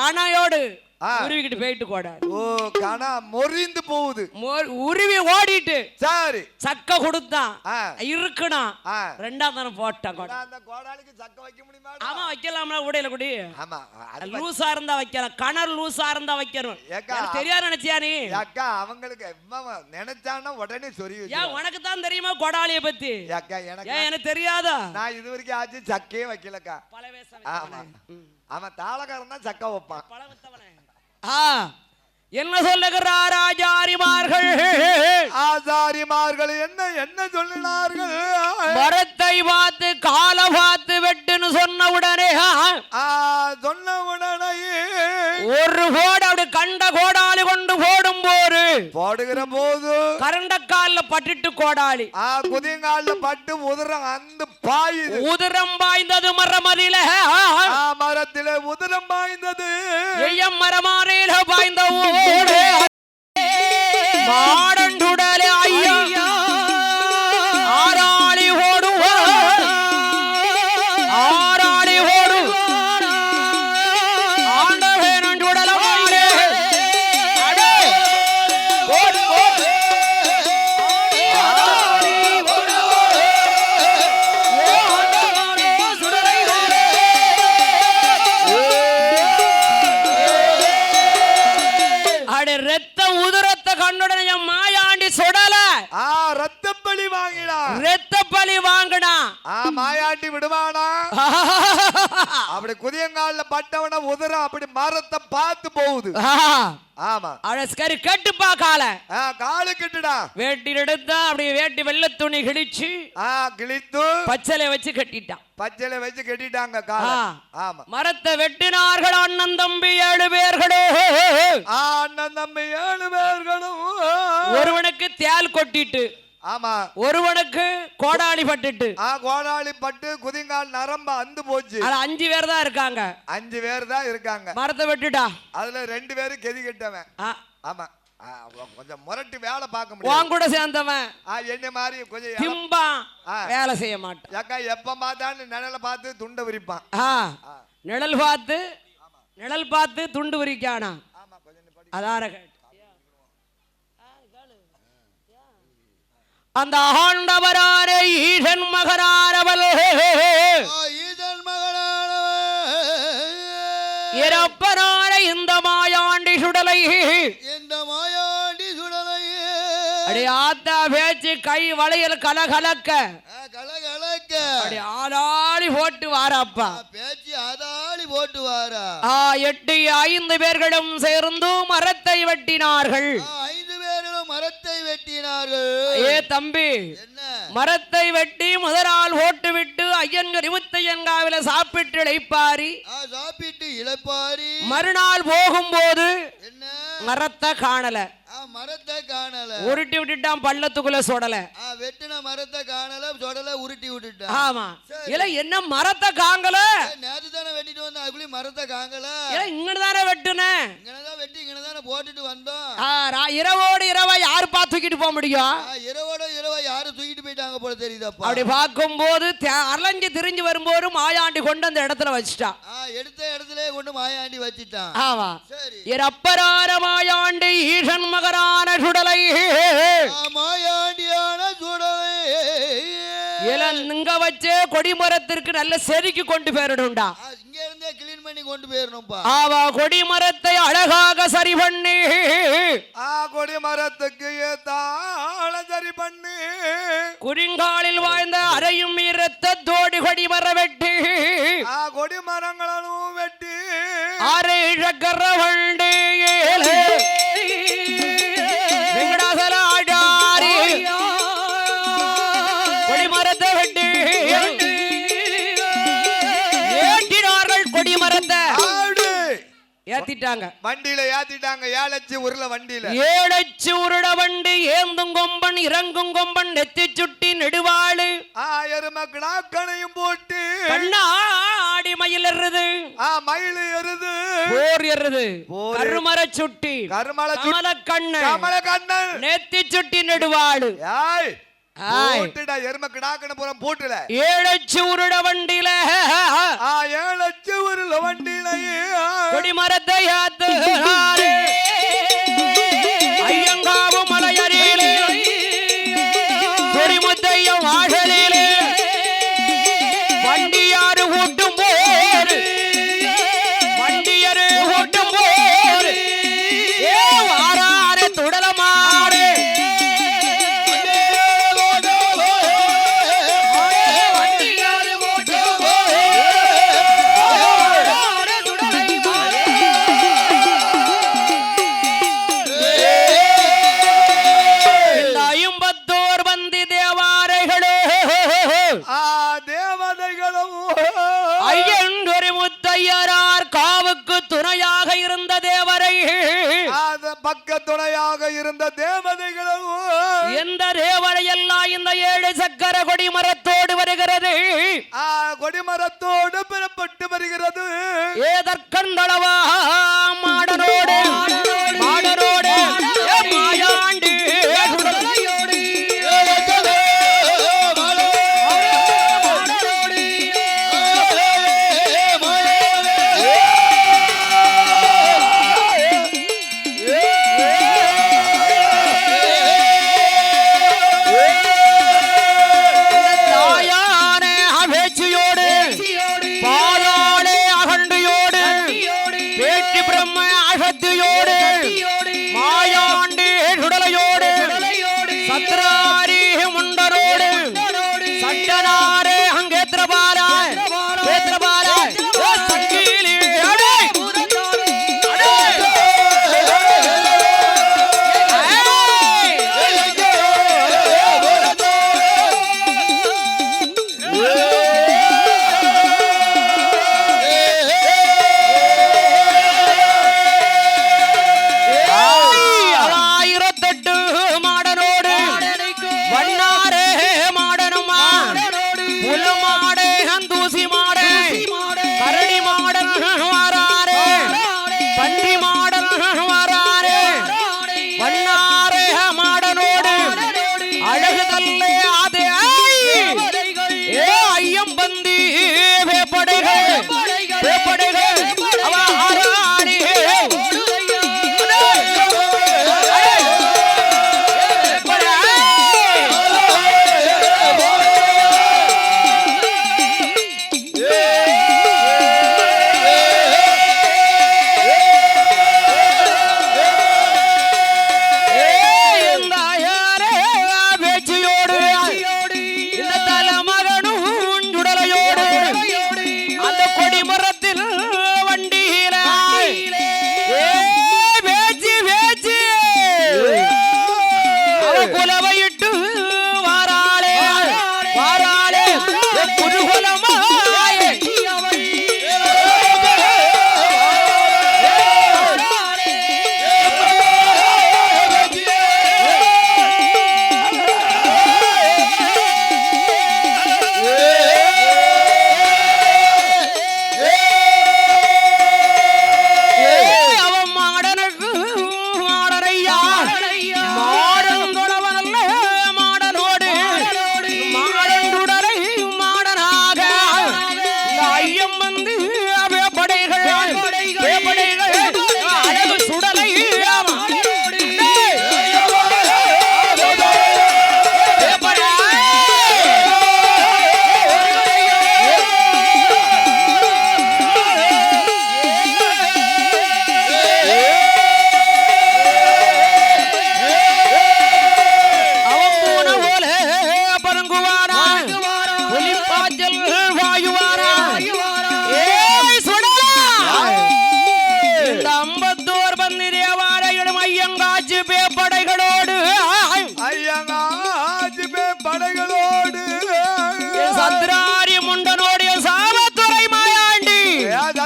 கணையோடு உருவிக்கிட்டு போயிட்டு கோடாலி.
ஓ, கணா மொரிந்து போகுது.
உருவி ஓடிட்டு
சரி
சக்க கொடுத்தான் இருக்குனா ரெண்டாம் தானே போட்டான்.
அந்த கோடாலிக்கு சக்க வைக்க முடியுமா?
ஆமா, வைக்கலாம்ல உடையில குடி.
ஆமா,
லூசா இருந்தா வைக்கலாம், கணர் லூசா இருந்தா வைக்கணும். தெரியா நினைச்சியா நீ?
அக்கா அவங்களுக்கு நினைச்சானா உடனே சொரி.
ஏன் உனக்கு தான் தெரியுமா கோடாலிய பத்தி?
அக்கா
எனக்கு தெரியாதா?
நான் இது வரைக்கும் ஆச்சு சக்கே வைக்கலக்கா. ஆமா, அவன் தாளக்காரன் தான் சக்க வைப்பான்.
என்ன சொல்லுகிறார் ஆச்சாரிமார்கள்?
ஆச்சாரிமார்கள் என்ன என்ன சொல்லினார்கள்?
மரத்தை பார்த்து காலை பார்த்து வெட்டுன்னு சொன்ன உடனே ஒரு கோடு அப்படி கண்ட கோடாலி கொண்டு
போடுகிற போது
கரண்டக்கால்ல பட்டுட்டு கோடாலி
குதிங்கால்ல பட்டு உதிரம் அந்த பாயுது.
உதிரம் பாய்ந்தது மரமதில,
மரத்தில உதிரம் பாய்ந்தது.
மரமானையில பாய்ந்த ஓடு மாடண்டுடலே ஐயா ஆராளி ஓடுவா ஆராளி ஓடு ஆண்டவேனண்டுடல மாடே அடே ஓடு ஓடு ஆராளி ஓடு ஓடு சுடலை ஓடு. அடே ரத்த உதுரத்த கண்ணுடைய மாயாண்டி சுடல
ரத்த பலி வாங்கினா
ரத்த பலி வாங்கினா
மாயாண்டி விடுவானா? அப்படி குதியங்கால பட்டவன உதிரம் அப்படி மரத்தை பார்த்து போகுது. ஆமா,
அழஸ்கரி கட்டுப்பா
காலு கட்டுடா.
வேட்டி எடுத்தா அப்படியே வேட்டி வெள்ளை துணி கிழிச்சு
கிழித்து
பச்சலை வச்சு கட்டிட்டான்.
பச்சலை வச்சு கட்டிட்டாங்க கால. ஆமா,
மரத்தை வெட்டினார்கள் அண்ணன் தம்பி 7 பேர்களும்.
அண்ணன் தம்பி 7 பேர்களும்.
ஒருவனுக்கு தேல் கொட்டிட்டு,
ஆமா,
ஒருவனுக்கு கோடாலி பட்டுட்டு.
கோடாலி பட்டு குதிங்கால் நரம்ப அந்து போச்சு.
5 பேர் தான் இருக்காங்க.
5 பேர் தான் இருக்காங்க.
மரத்தை வெட்டுட்டா
அதுல 2 பேரும் கெதி கட்டவன். ஆமா, கொஞ்சம் முரட்டு வேலை பார்க்க முடியும்.
உன் கூட சேர்ந்தவன்
என்ன மாதிரி கொஞ்சம்
திம்பா வேலை செய்ய மாட்டான்.
ஏக்கா எப்ப பார்த்தாலும் நிழலை பார்த்து துண்டை விரிப்பான்.
நிழல் பார்த்து துண்டு விரிக்கானா? அதார அந்த ஆண்டவரான ஈசன் மகனாரவள் இறப்பனார இந்த மாயாண்டி சுடலை அடி ஆத்தா பேச்சு கை வளையல் கலகலக்க ஆளாளி போட்டு வாராப்பா
பேச்சு ஆதாளி போட்டு வாரா.
8 5 பேர்களும் சேர்ந்து மரத்தை வெட்டினார்கள்.
5 பேர்களும் மரத்தை வெட்டினார்கள்.
ஏ தம்பி, மரத்தை வெட்டி முதலால் ஓட்டு விட்டு ஐயன்கள் 25 சாப்பிட்டு இளைப்பாரி மறுநாள் போகும்போது மரத்தை காணல. உருட்டி விட்டுட்டான் பள்ளத்துக்குள்ள சொடல.
வெட்டின மரத்தை காணல, சொடல உருட்டி விட்டுட்டான்.
ஆமா, இல்ல என்ன மரத்தை காங்கல?
நேத்து தானே வெட்டிட்டு வந்தோம், அதுக்குள்ளே மரத்தை காங்கல.
இங்கன்னு தானே வெட்டுன,
இங்கனதான் வெட்டி இங்கனதானே போட்டுட்டு வந்தோம்.
இரவோடு இரவா யாரு பார்த்து தூக்கிட்டு போக முடியும்?
இரவோட இரவா யாரு தூக்கிட்டு போயிட்டாங்க போல தெரியுதப்பா.
அப்படி பார்க்கும்போது அலைஞ்சு திரிஞ்சு வரும்போது மாயாண்டி கொண்டு அந்த இடத்துல வச்சுட்டான்.
எடுத்த இடத்துல கொண்டு மாயாண்டி வச்சிட்டான்.
ஆமா சரி. இரப்பரார மாயாண்டி ஈசன் மகரான சுடலை
மாயாண்டியான சுடலை
இங்க வச்சு கொடிமரத்திற்கு நல்ல செதுக்கி கொண்டு போயிடும்டா.
இங்க இருந்தே கிளீன் பண்ணி கொண்டு போயிடணும்பா.
ஆவா கொடிமரத்தை அழகாக சரி பண்ணி
கொடிமரத்துக்கு ஏத்தாள சரி பண்ணி
குறிங்காலில் வாழ்ந்த அறையும் இரத்தத்தோடு கொடிமர வெட்டி
கொடிமரங்களும் வெட்டி
அரை சக்கர வண்டி வெங்கடாசலாடாரி கொடிமரத்தை வெட்டி ஏற்றினார்கள். கொடிமரத்தை ஏத்திட்டாங்க,
வண்டியில ஏத்திட்டாங்க. 7 லட்ச உருள வண்டியில
7 லட்ச உருள வண்டி ஏந்தும் கொம்பன் இறங்கும் கொம்பன் நெத்தி சுட்டி நெடுவாளு
எருமக்கணையும் போட்டு
கண்ணாடி மயில் எறுது
மயில் எருது
போர் எறுது கருமர சுட்டி கமல கண்ணன் நெத்தி சுட்டி நெடுவாளு
எருமக்கடாக்கணும் போட்டுல
7 லட்ச உருள வண்டியில
7 லட்ச உருள வண்டியிலேயே
கொடிமரத்தை யாத்து ஐயங்காவு மலையரியிலே கொடிமுத்தையும் வாசலிலே வண்டியாறு ஊட்டும் போர் வண்டியரு ஊட்டும் போர் வாராறு துடலமாறு துணையாக இருந்த தேவரை
பக்க துணையாக இருந்த தேவதைகளும்
எந்த தேவரை எல்லாம் இந்த 7 சக்கர கொடிமரத்தோடு வருகிறது.
கொடிமரத்தோடு பெறப்பட்டு வருகிறது.
ஏதற்கண்டளவா மாடனோடு மாடனோடு மாயாண்டி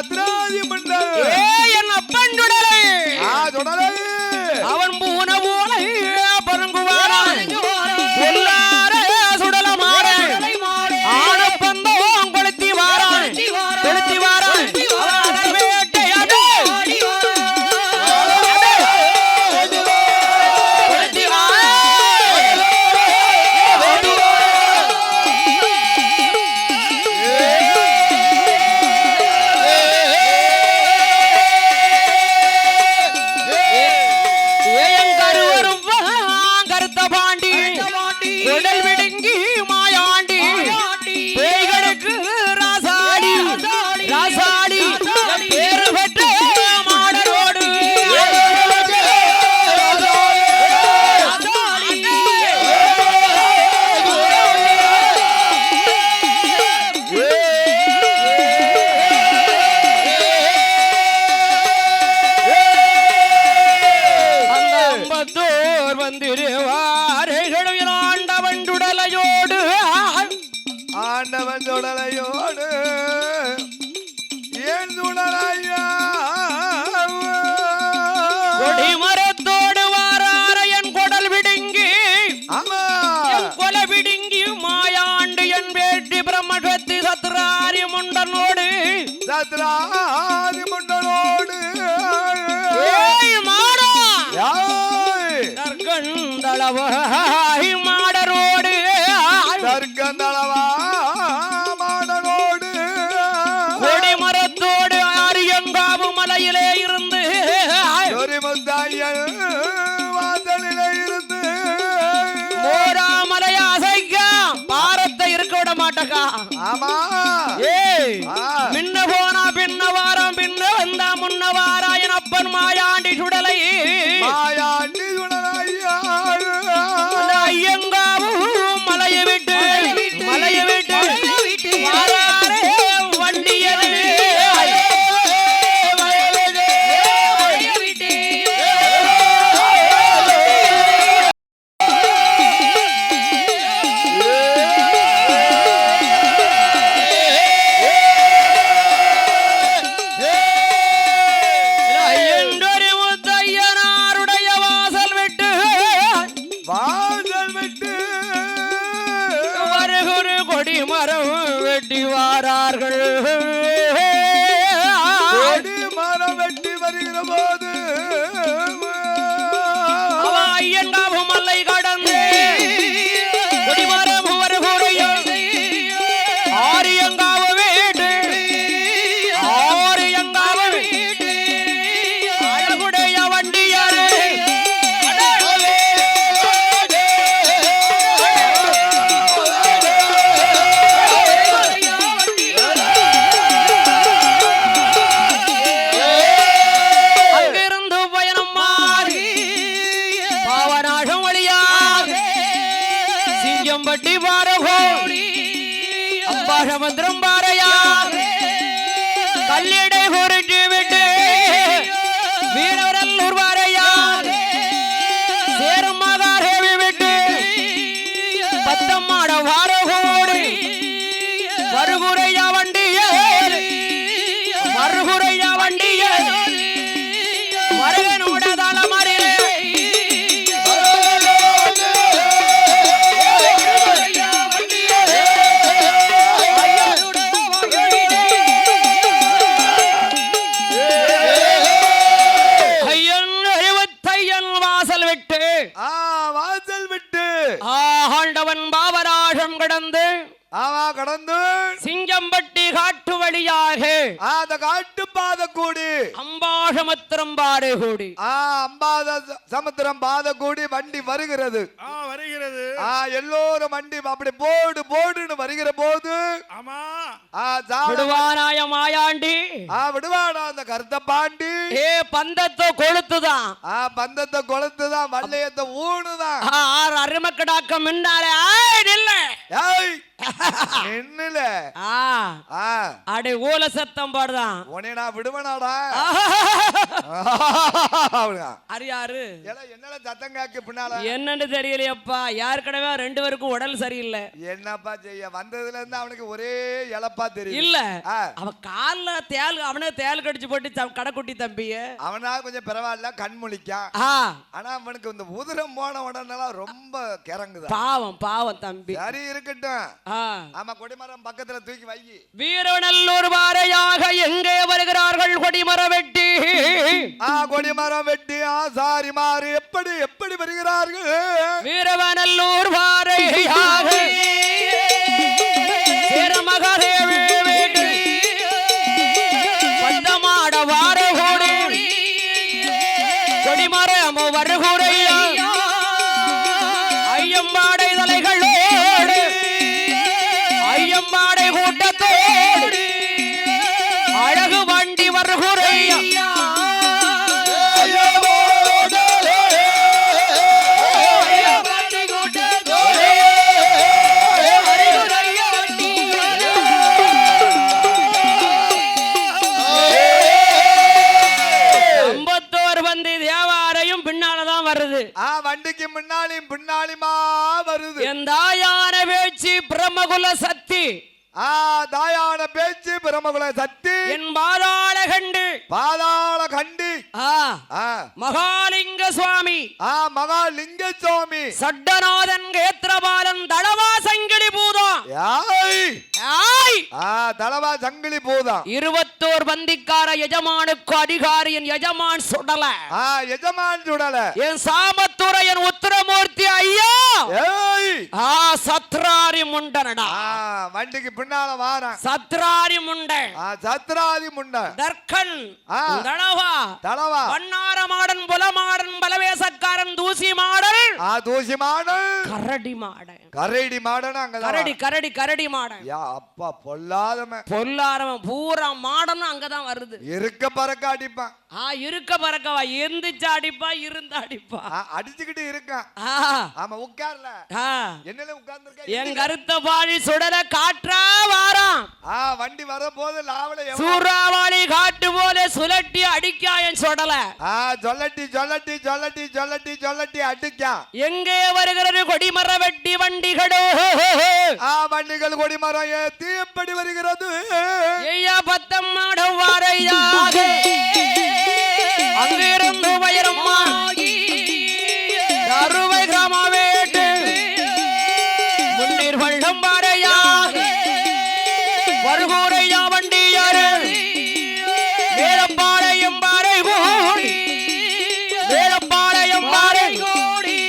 சத்ராதி மண்டல்
என் அப்பன் சுடலை
சுடலை
அவன் பூன போல பரங்குவாரான் பொல்லார சுடலமாற ஆனப்பந்தம் கொளுத்தி வாரான் கொளுத்தி வாரான்
ஆண்டவன் சுடலையோடு ஏன் சுடலையா
கொடிமரத்தோடு வாரார என் கொடல் விடுங்கி கொல விடுங்கி மாயாண்டு என் வேட்டி பிரம்மசக்தி சத்ராரி முண்டனோடு மாடா கற்கண்டளவாய் மாடரோடு
மாடனோடு
கொடிமரத்தோடு ஆரியங்காவு மலையிலே இருந்து
வாசலிலே இருந்து
மோராமலை அசைக்க பாரத்தை இருக்க விட மாட்டக்கா
ஆமா
ஏய் மின்ன போனா பின்ன வாரம் பின்ன வந்தா முன்ன வாரா என் அப்பன் மாயாண்டி சுடலை
மாயாண்டி சுடலையா
ஐயங்காவு மலையை விட்டு வாராரே வண்டியது
மரம் வெட்டி வருகிற போது
ஐயங்காவு மலை கடந்து கொடிமரம் வருகுறையும் ஆரியங்காவு வீடு ஆரியங்காவு வீடு அழகுடைய வண்டியாரு பட்டி பாரகோடி அம்பாசமுத்திரம் பாறையா கல்லிடை பொருட்டு விட்டு வீரவரல்லூர் பாறையா சேரும் மாதாரேவி விட்டு பத்தம்மாட பாரகோடி வருகுறையா வண்டியே வருகுறையா வண்டியே வரகனோட தலமறிலே ஆண்டவன் பாவராஜம் கடந்து
கடந்து
சிங்கம்பட்டி காட்டு வழியாக
அந்த காட்டு பாத கூடி
அம்பாசமுத்திரம் பாடு கூடி
அம்பாத சமுத்திரம் பாத கூடி வண்டி வருகிறது எல்லோரும் வண்டி அப்படி போடு போடுன்னு வருகிற போது
விடுவானாய மாயாண்டி
விடுவானா அந்த கருத்த பாண்டி
பந்தத்தை கொளுத்துதான்
பந்தத்தை கொளுத்துதான் வல்லையத்தை ஊனுதான்
அருமக்கடாக்கம் மின்னாலே இல்ல
என்னல
அடே ஓல சத்த ஆட்டம் பாடுதான்.
உன்னை நான் விடுவனாடா?
அரியாரு
என்னடா சத்தம் கேக்கு பின்னால?
என்னன்னு தெரியலையப்பா. ஏற்கனவே 2 பேருக்கும் உடல் சரியில்லை.
என்னப்பா செய்ய? வந்ததுல இருந்து அவனுக்கு ஒரே இழப்பா தெரியும்.
இல்ல அவன் கால்ல தேல், அவனே தேல் கடிச்சு போட்டு கடைக்குட்டி தம்பிய. அவனா
கொஞ்சம் பரவாயில்ல, கண் முழிக்கான். ஆனா அவனுக்கு இந்த உதிரம் போன உடனே ரொம்ப கிறங்குது.
பாவம் பாவம் தம்பி.
சரி இருக்கட்டும். ஆமா, கொடிமரம் பக்கத்துல தூக்கி வை.
வீரநல்லூர் வாரையாக எங்கே வருகிறார்கள்? கொடிமரம் வெட்டி.
கொடிமரம் வெட்டி ஆசாரி மாறு எப்படி எப்படி வருகிறார்கள்?
வீரவநல்லூர் வாரையாக மகாதேவி வெட்டி பந்தமாட வாரகோடு கொடிமரம் வருகுறையா ஐயம்பாடை தலைகளோடு ஐயம்பாடை கூட்டத்தோடு அழகு வண்டி வருகுறையா
வண்டிக்கு முன்னாலும் பின்னாலுமா வருது.
என் தாயான பேச்சு பிரம்மகுல சக்தி.
தாயான பேச்சு பிரம்மகுல சக்தி.
என் பாதாள கண்டு
பாதாள கண்டி
மகாலிங்க சுவாமி.
மகாலிங்க சுவாமி
சட்டநாதன் கேத்திரபாலன் தளவா சங்கிலி பூதம்.
தளவா சங்கிலி பூதம்.
21 பந்திக்கார எஜமானுக்கு அதிகாரி என் எஜமான் சுடல.
எஜமான் சுடல.
என் சாமத்துறை என் உத்தரமூர்த்தி ஐயா. சத்ராரி முண்டனடா.
வண்டிக்கு பின்னால வாரா.
சத்ராரி முண்ட.
சத்ராரி முண்ட.
தர்க்கன் தளவா தளவா பன்னார மாடன் புலமாடன் பலவேசக்காரன் தூசி மாடல்.
தூசி மாடல்.
கரடி மாடன்.
கரடி மாடன். அங்க
கரடி கரடி கரடி மாடன்.
அப்பா பொல்லாதவன்.
பொல்லாதவன் பூரா மாடன் அங்கதான் வருது.
இருக்க பறக்க அடிப்பான்.
இருக்க பறக்கவா எந்திச்சு அடிப்பா இருந்தா அடிப்பா.
அடிச்சுக்கிட்டு இருக்கான். ஆமா உட்கார்ல. என்னல உட்கார்ந்திருக்க? என்
கருத்த பாழி சுடல காற்றா வாராம்.
வண்டி வர போது லாவல
சூறாவளி காட்டு போல சுழட்டி அடிக்கா என் சுடல.
சொல்லட்டி சொல்லட்டி சொல்லட்டி சொல்லட்டி சொல்லட்டி அடிக்கா.
எங்கே வருகிறது கொடிமர வெட்டி வண்டிகளோ?
வண்டிகள் கொடிமரம் ஏத்தி எப்படி வருகிறது?
ஐயா பத்தம் மாடம் வாரையாக அங்கிருந்து வயரம்மா அறுவை கிராம வேட்டு முன்னீர் வள்ளம் வாரையாக வருகூரையா வண்டியாரு வேலப்பாளையம் பாறை கூடி வேலப்பாளையம் பாறை கூடி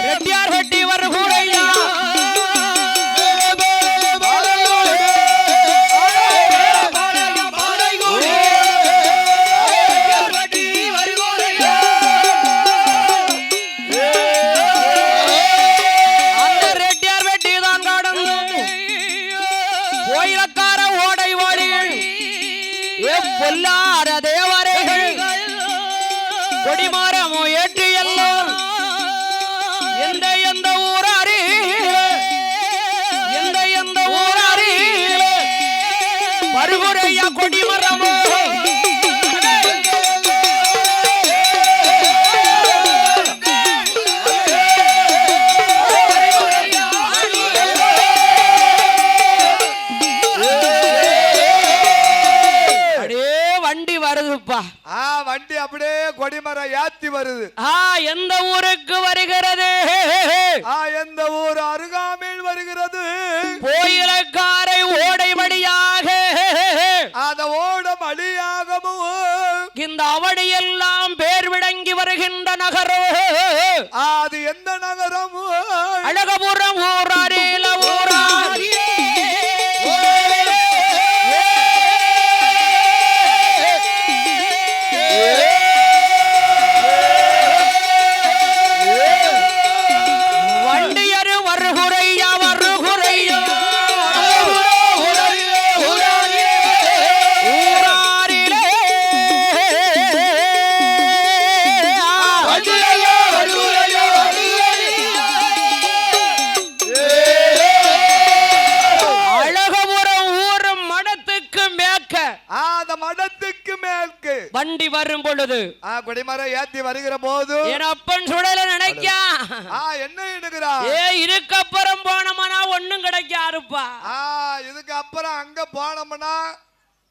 ரெட்டியார் வெட்டி வருகூரையா பொல்லாத தேவரைகள் கொடிமரமோ ஏற்றி எல்லோர் எந்த எந்த ஊராரி எந்த எந்த ஊராரி வருகுறையா கொடிமரமோ
வண்டி அப்படியே கொடிமரம் ஏத்தி வருது.
எந்த ஊருக்கு வருகிறது?
எந்த ஊர் அருகாமையில் வருகிறது?
கோயிலக்காரை ஓடை வழியாக.
அந்த ஓடம் அழியாகவும்
இந்த அவடியெல்லாம் பேர் விளங்கி வருகின்ற நகரோ.
அது எந்த நகரம்?
அழகபுரம் ஊராரில ஊராரி. வண்டியரு வருகுறையா வருகுறையா ஊராரிலே
அந்த மடத்துக்கு மேற்கு
வண்டி வரும் பொழுது
கொடிமரம் ஏத்தி வருகிற போது
என் அப்பன் சுடல நினைக்கா
என்ன எடுக்கிறா
இதுக்கு அப்புறம் போனோம்னா ஒண்ணும் கிடைக்காருப்பா
இதுக்கு அப்புறம் அங்க போனோம்னா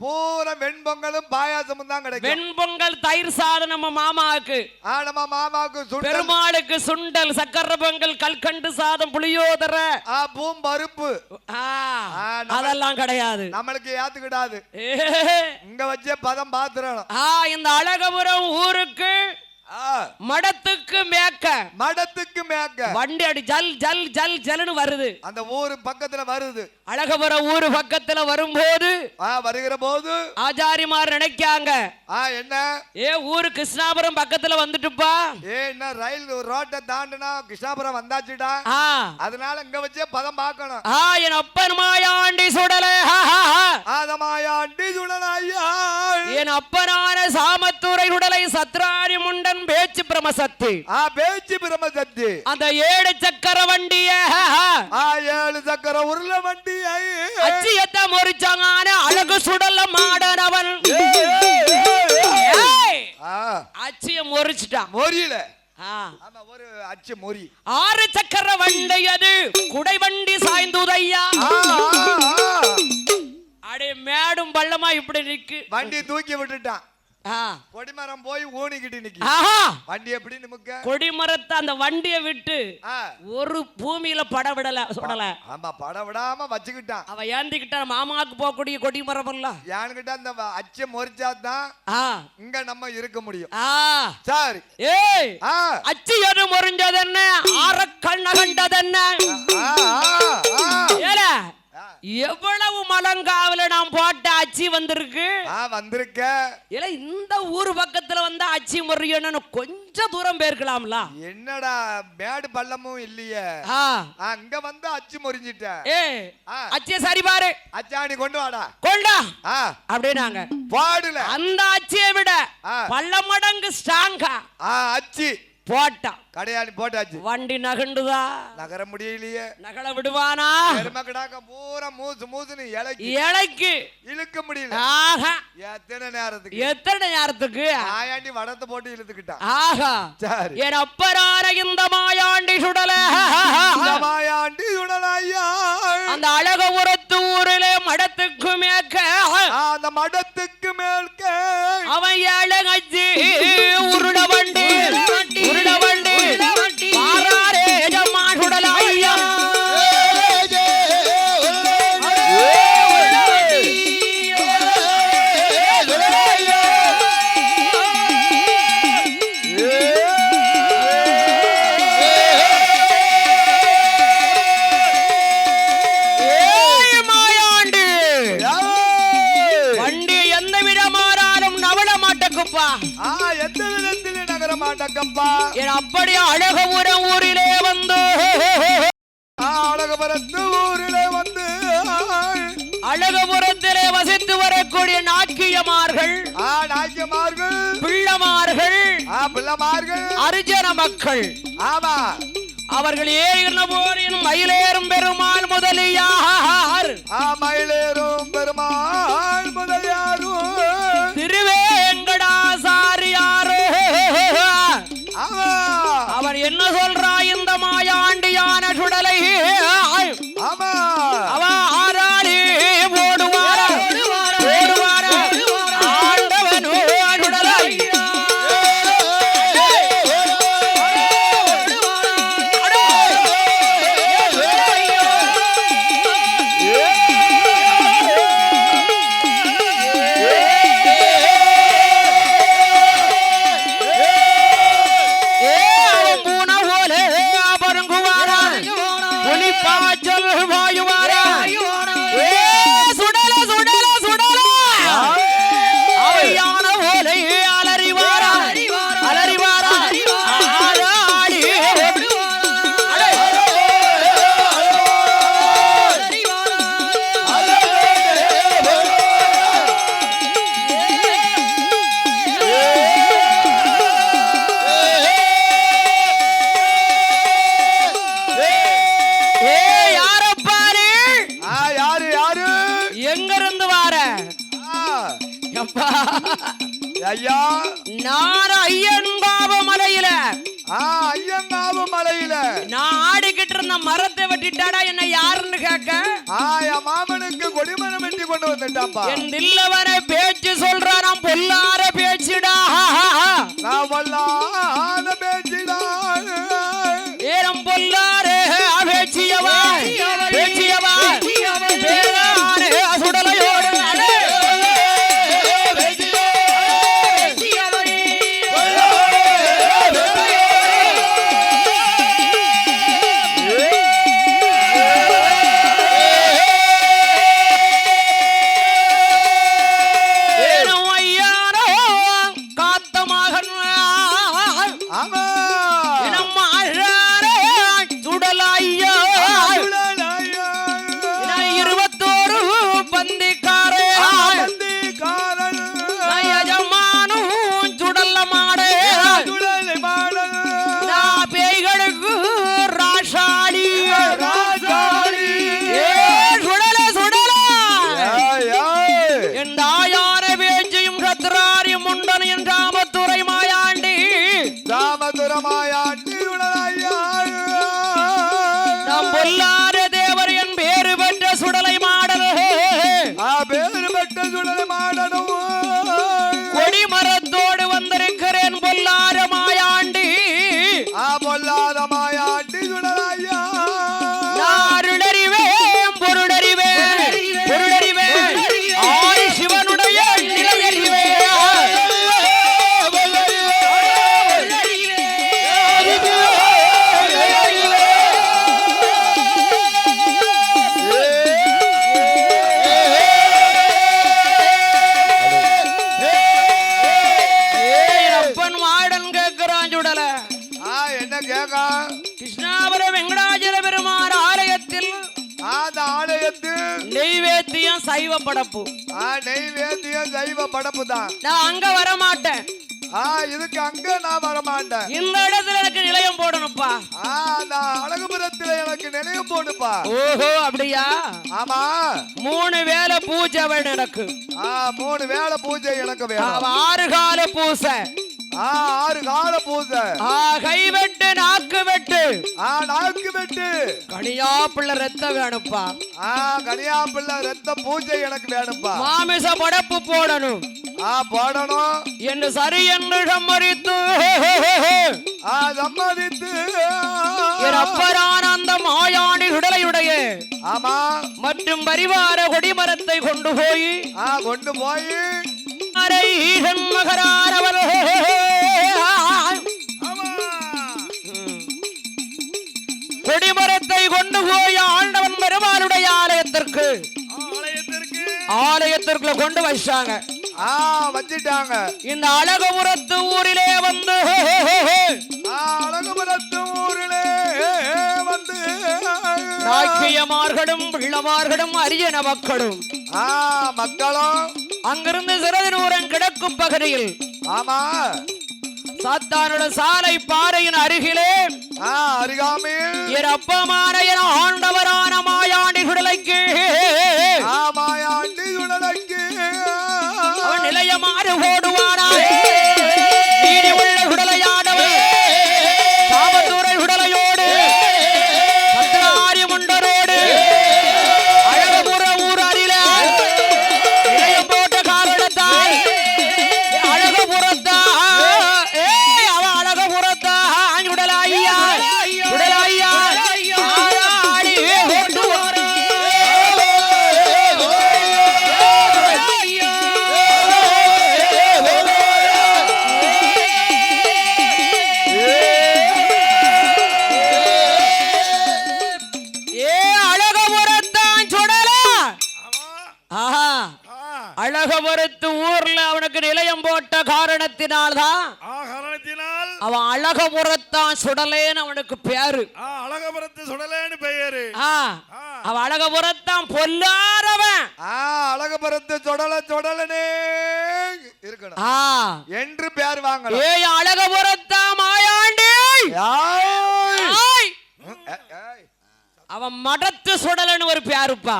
பூரா வெண்பொங்கலும் பாயாசமும் தான் கிடைக்கும்.
வெண்பொங்கல் தயிர் சாதம் நம்ம மாமாவுக்கு
நம்ம மாமாவுக்கு
பெருமாளுக்கு சுண்டல் சக்கரை பொங்கல் கல்கண்டு சாதம் புளியோதரை
பூம்பருப்பு
அதெல்லாம் கிடையாது.
நம்மளுக்கு ஏத்துக்கிடாது. இங்க வச்சே பதம் பாத்துறோம்.
இந்த அழகபுரம் ஊருக்கு மடத்துக்கு மேக்க வண்டி அடி ஜல் ஜல் ஜல் ஜல்னு வருது.
அந்த ஊரு பக்கத்துல வருது.
அழகபுரம் ஊரு பக்கத்துல வரும்போது
வருகிற போது
ஆச்சாரிமார் நினைக்காங்க
என்ன
ஊரு கிருஷ்ணாபுரம் பக்கத்துல வந்துட்டுப்பா
என்ன ரயில் ரோட்டை தாண்டினா கிருஷ்ணாபுரம் வந்தாச்சுடா. அதனால இங்க வச்சே பதம் பார்க்கணும்.
என் அப்பன் மாயாண்டி சுடலை
மாயாண்டி சுடலையா
என் அப்பனான சாமத்துறை சுடலை சத்ராணி முண்டன் பேச்சு பிரமசக்தி அந்த 7 சக்கர வண்டிய
7 சக்கர உருள வண்டி
அச்சியத்தை முறிச்சாங்க அழகு சுடல மாடனவன் அச்சிய முறிச்சிட்டான்.
மொரியல ஒரு அச்சு மொரி
6 சக்கர வண்டி அது குடை வண்டி சாய்ந்துதையா அடே மேடும் பள்ளமா இப்படி நிக்கு
வண்டி தூக்கி விட்டுட்டான். கொடிமரம் போய் ஊனிக்கிட்டு நிக்கி வண்டி எப்படி நிமுக்க
கொடிமரத்தை அந்த வண்டியை விட்டு ஒரு பூமியில பட விடல சுடல.
ஆமா பட விடாம வச்சுக்கிட்டான்.
அவ ஏந்திக்கிட்டான் மாமாவுக்கு போகக்கூடிய கொடிமரம் இல்ல
ஏன்கிட்ட அந்த அச்சை முறிச்சாதான் இங்க நம்ம இருக்க முடியும். சரி
அச்சு எது முறிஞ்சது என்ன ஆரக்கல் நகண்டது என்ன எவ்வளவு மலங்காவல நாம் போட்ட அச்சி வந்திருக்கு இந்த ஊரு பக்கத்துல வந்து அச்சி முறியன்னு கொஞ்சம் தூரம் போயிருக்கலாம்ல.
என்னடா மேடு பள்ளமும் இல்லையே அங்க வந்து அச்சி முறிஞ்சிட்ட
அச்சிய சரி பாரு
அச்சாணி கொண்டு வாடா
கொண்டா அப்படின்னாங்க.
பாடுல
அந்த அச்சியை விட பல்ல மடங்கு ஸ்ட்ராங்கா
அச்சி
போட்டா
கடையாணி போட்டாச்சு.
வண்டி நகண்டுதா
நகர முடியலையே.
நகல விடுவானா
பெருமக்கடாக்க பூரா மூசுன்னு
இலைக்கு
இழுக்க முடியல.
எத்தனை நேரத்துக்கு
மாயாண்டி வடத்தை போட்டு இழுத்துக்கிட்டான்.
என் அப்பரான இந்த மாயாண்டி சுடல
மாயாண்டி சுடலையா
அந்த அழகபுரத்து ஊரிலே மடத்துக்கு மேற்க
அந்த மடத்துக்கு மேற்க
அவன் ஏழகச்சி உருள வண்டி உருள வண்டி பாராரே ஜம்மா சுடலையா அப்படியே அழகபுரம் ஊரிலே வந்து
அழகபுரத்து ஊரிலே வந்து
அழகபுரத்திலே வசித்து வரக்கூடிய நாக்கியமார்கள் பிள்ளமார்கள் அரிஜன மக்கள் அவர்கள் ஏறின போரின் மயிலேறும் பெருமாள் முதலியார்
மயிலேறும் பெருமாள் முதலியாரும்
திருவேங்கடாசாரியார் அவர் என்ன சொல்றா இந்த மாயாண்டியான சுடலை அவ ஆராளி போடுவார ஆண்டவனோ சுடலை
ஐயா
நான் ஐயன்காவு மலையில
ஐயங்காவு மலையில
நான் ஆடிக்கிட்டு இருந்த மரத்தை வெட்டிட்டாடா என்ன யாருன்னு கேட்க
என் மாமனுக்கு கொடிமரம் வெட்டி கொண்டு வந்துட்டாப்பா
என் தில்லவரை பேச்சு சொல்றான் பொல்லார பேச்சுடா
நான் பொல்லாத பேச்சுடா
ஏரம் பொல்லாரே பேச்சியவா பேச்சியவா பேராரே சுடலையோடு பொல்லார தேவர் என் பேரு பெற்ற சுடலை மாடல்
பேரு பெற்ற சுடலை மாடனும்
கொடிமரத்தோடு வந்திருக்கிறேன் பொல்லார மாயாண்டி
பொல்லாத மாயாண்டி சுடலையா
நாருடறிவேன் பொருடறிவேன் பொருடறிவேன் ஆய் சிவனுடைய நிலையறிவேன் கிருஷ்ணாபுரம் வெங்கடாஜல பெருமாள் ஆலயத்தில் நெய்வேத்தியம் சைவ படப்பு
நெய்வேத்தியம் சைவ படப்பு தான்
நான் அங்க வர மாட்டேன்
இதுக்கு அங்க நான் வர மாட்டேன்
இந்த இடத்துல எனக்கு நிலையம் போடணும்ப்பா
அழகுபுரத்துல எனக்கு நிலையம் போடுப்பா
ஓஹோ அப்படியா
ஆமா
3 வேளை பூஜை வேணும் எனக்கு
3 வேளை பூஜை எனக்கு வேணும்
6 கால பூசை
6 கால பூஜை
கை வெட்டு நாக்கு வெட்டு
நாக்கு வெட்டு
கனியாப்பிள்ள ரத்தம் வேணும்ப்பா
கனியாப்பிள்ள ரத்த பூஜை எனக்கு வேணும்ப்பா
மாமிச படப்பு போடணும்
போடணும்
என்று சரி என்று சம்மதித்து
சம்மதித்து
அப்பரான அந்த மாயாண்டி உடலையுடைய
ஆமா
மற்றும் பரிவார கொடிமரத்தை கொண்டு போய் ஈசன் மகரானவர் கொடிமரத்தை கொண்டு போய் ஆண்டவன் பெருமாளுடைய ஆலயத்திற்குள்ள கொண்டு வச்சாங்க
வச்சிட்டாங்க
இந்த அழகுபுரத்து ஊரிலே வந்து நாக்கியமார்களும் பிள்ளமார்களும் அரியன மக்களும் அங்கிருந்து சிறிது தூரம் கிடக்கும் பகுதியில்
ஆமா
சாத்தானோட சாலை பாறையின் அருகிலே
அருகாமையில்
என் அப்பமான என ஆண்டவரான மாயாண்டி சுடலைக்கு அவன் நிலையமாறு ஓடுவானா நீடி உள்ள சுடலையானவன் சாமத்தூரை சுடலையோடு சத்திராரி முண்டரோடு அழகுபுர ஊர் அருகில நிலையம் போட்ட காரணத்தால் அழகுபுரத்தா அவன் அழகுபுரத்தா சுடலையா சுடலையா ஆடி ஓட்டுவார அழகபுரத்து ஊர்ல அவனுக்கு நிலையம் போட்ட காரணத்தினால்தான் அவன் அழகபுரத்தான் சுடலேன்னு அவனுக்கு பேரு
அழகபுரத்து சுடலேன்னு பெயரு
அவன் அழகபுரத்தான் பொல்லாதவன்
அழகபுரத்து சுடலனே இருக்கணும் என்று பேர் வாங்க
அழகபுரத்தா மாயாண்டி அவன் மடத்து சுடலன்னு ஒரு பேருப்பா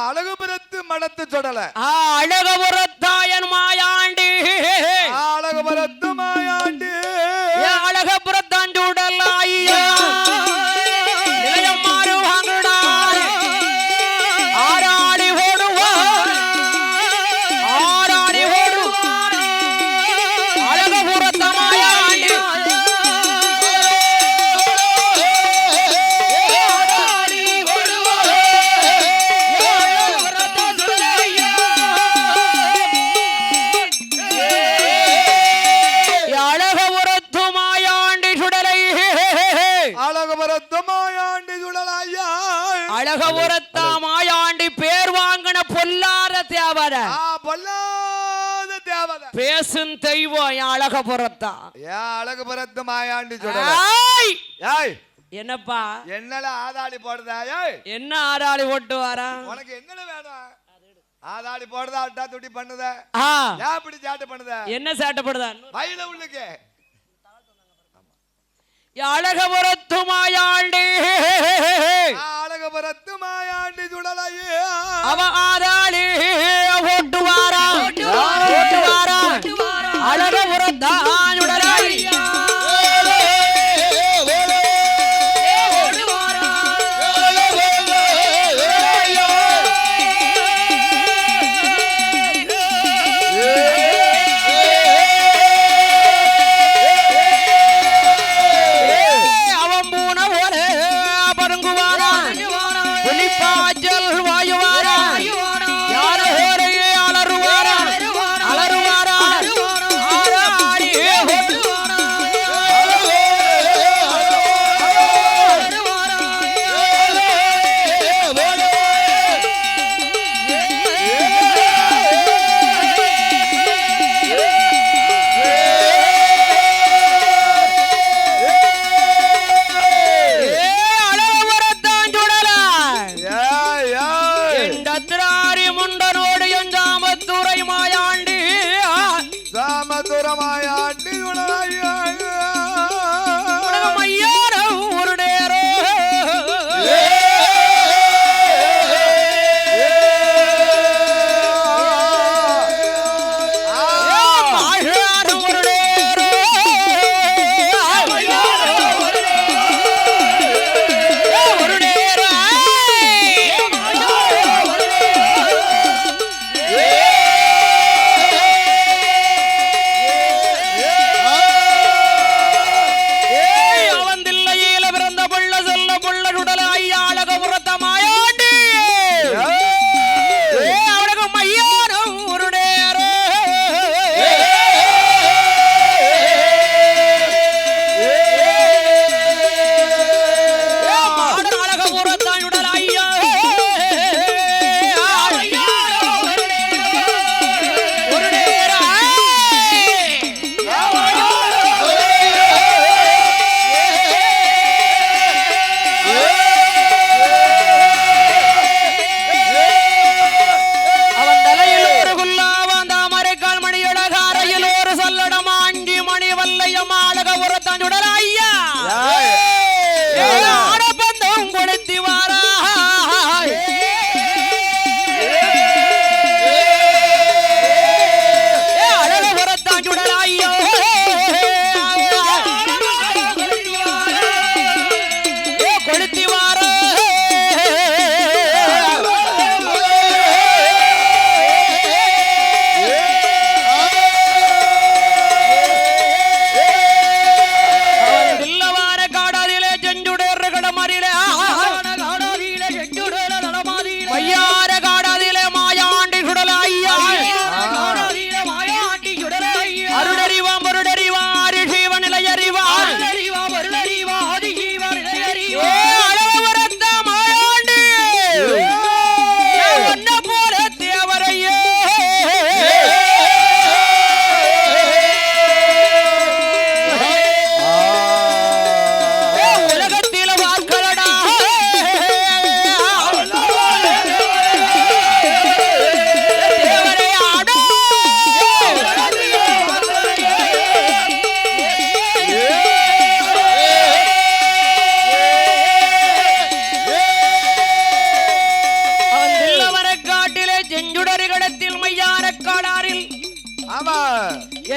அழகுபுரத்து மடத்து சுடல
அழகுபுரத்தாயன் அழகபுரத்தா மாயாண்டி பேர் வாங்கின பொல்லாத தேவத
பொல்லாத தேவத
பேசும் தெய்வம் அழகபுரத்தா
அழகபுரத்து மாயாண்டி சொல்ற
என்னப்பா
என்னல ஆதாளி போடுதா
என்ன ஆதாளி போட்டு வாரா
உனக்கு என்ன வேணும் ஆதாளி போடுதா அட்டா துட்டி பண்ணுத இப்படி சேட்டை பண்ணுத
என்ன சேட்டைப்படுதா
வயல உள்ளுக்கு
அழகபுரத்து மாயாண்டி
அழகபுரத்து மாயாண்டி சுடலையே
அவ ஆதாளி போட்டு வாரா அழகபுரத்தா சுடலை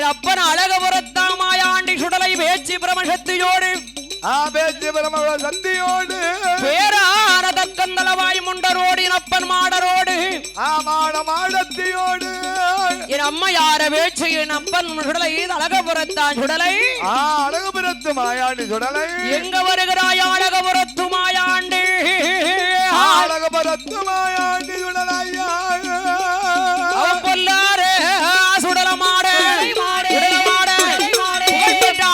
அப்பன் அழகபுரத்தாமாயாண்டி சுடலை பேச்சு பிரமசத்தியோடு
பேச்சு பிரம சந்தியோடு
பேரான தக்கந்தலவாய் முண்டரோடு அப்பன் மாடரோடு
மாடத்தியோடு
என் அம்மா யார பேச்சு என் அப்பன் சுடலை அழகபுரத்தான் சுடலை
அழகபுரத்து மாயாண்டி சுடலை
எங்க வருகிறாய் அழகபுரத்து மாயாண்டி
அழகபுரத்து மாயாண்டி சுடலையா
பொல்லாரே சுடல மாட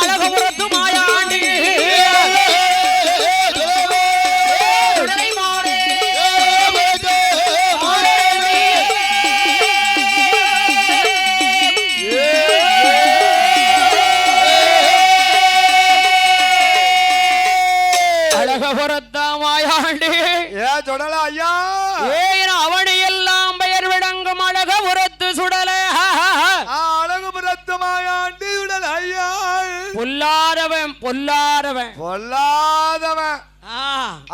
அழகபுரத்து மாயாண்டி அழகபுரத்தாமாயாண்டி
ஏ சொடல ஐயா
ஏன் அவனி எல்லாம் பெயர் விளங்கும் அழகபுரத்து சுடலே
அழகுபுரத்து மாயாண்டி சுடல ஐயா
பொல்லாதவன் பொல்லாதவன்
பொல்லாதவன்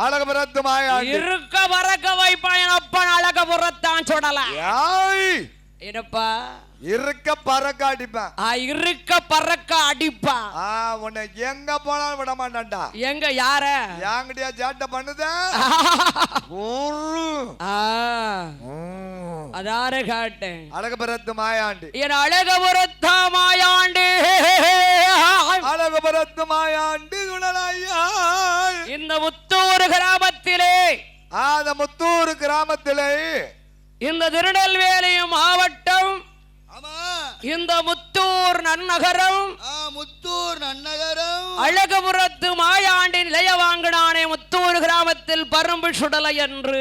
அழகுபுரத்து மாயாண்டி
இருக்க பறக்க வைப்பான் அப்பன் அழகபுரத்தான் சுடல என்னப்பா
இருக்க பறக்க அடிப்பேன்
இருக்க பறக்க அடிப்பான்
உன்னை எங்க போனாலும் விட மாட்டான்டா
எங்க யார
யாங்கிட்டியா சேட்டை பண்ணுத
அதார காட்டேன்
அழகுபுரத்து மாயாண்டி
என் அழகபுரத்தா மாயாண்டி
அழகுபுரத்து மாயாண்டி சுடலையா
இந்த முத்தூர் கிராமத்திலே
அந்த முத்தூர் கிராமத்திலே
இந்த திருநெல்வேலி மாவட்டம் இந்த முத்தூர் நன்னகரம் அழகபுரத்து மாயாண்டி நிலைய வாங்கினானே முத்தூர் கிராமத்தில் பரும்பு சுடலை என்று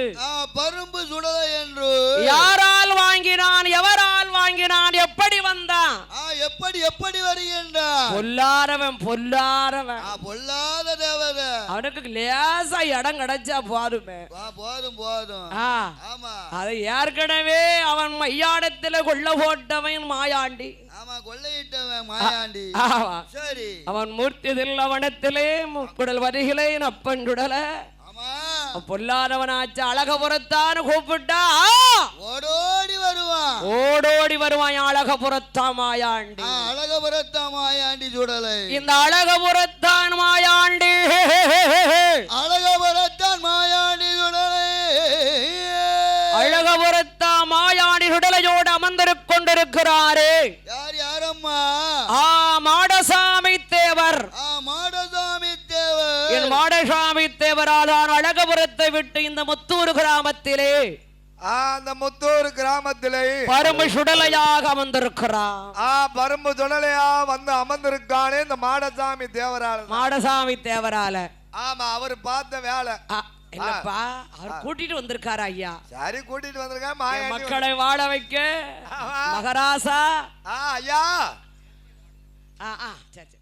யாரால் வாங்கினான் எவரால் வாங்கினான் எப்படி வந்தான்
எப்படி வருகின்றான்
பொல்லாதவன் பொல்லாதவன்
பொல்லாத தேவத
அவனுக்கு லேசா இடம் கிடைச்சா போதுமே
போதும்
அதை ஏற்கனவே அவன் மையாடத்துல கொள்ள போட்டவன் மாயாண்டி
கொள்ளையிட்டவன் மாயாண்டி சரி
அவன் மூர்த்தி தில்லவனத்திலே முக்குடல் வருகிலே அப்பண்டுடல பொல்லாதவனாச்சு அழகபுரத்தான் கூப்பிட்டா ஓடோடி வருவான் அழகபுரத்தான் மாயாண்டி
மாயாண்டி சுடலை
இந்த அழகபுரத்தான் மாயாண்டி
மாயாண்டி சுடலை
அழகபுரத்தான் மாயாண்டி சுடலையோடு அமர்ந்திருக் கொண்டிருக்கிறாரே
யாரம்மா
மாடசாமி தேவர் என் மாடசாமி தேவராதான் அழகபுரத்தை விட்டு இந்த முத்தூர் கிராமத்திலே
அந்த முத்தூர் கிராமத்திலே
பரும்பு சுடலையாக அமர்ந்திருக்கிறான்
பரும்பு சுடலையா வந்து அமர்ந்திருக்கானே இந்த மாடசாமி தேவரால ஆமா அவர் பார்த்த வேலை
இல்லப்பா அவர் கூட்டிட்டு வந்திருக்காரு ஐயா
சரி கூட்டிட்டு வந்திருக்காரு
மக்களை வாழ வைக்க மகராசா
ஐயா
சரி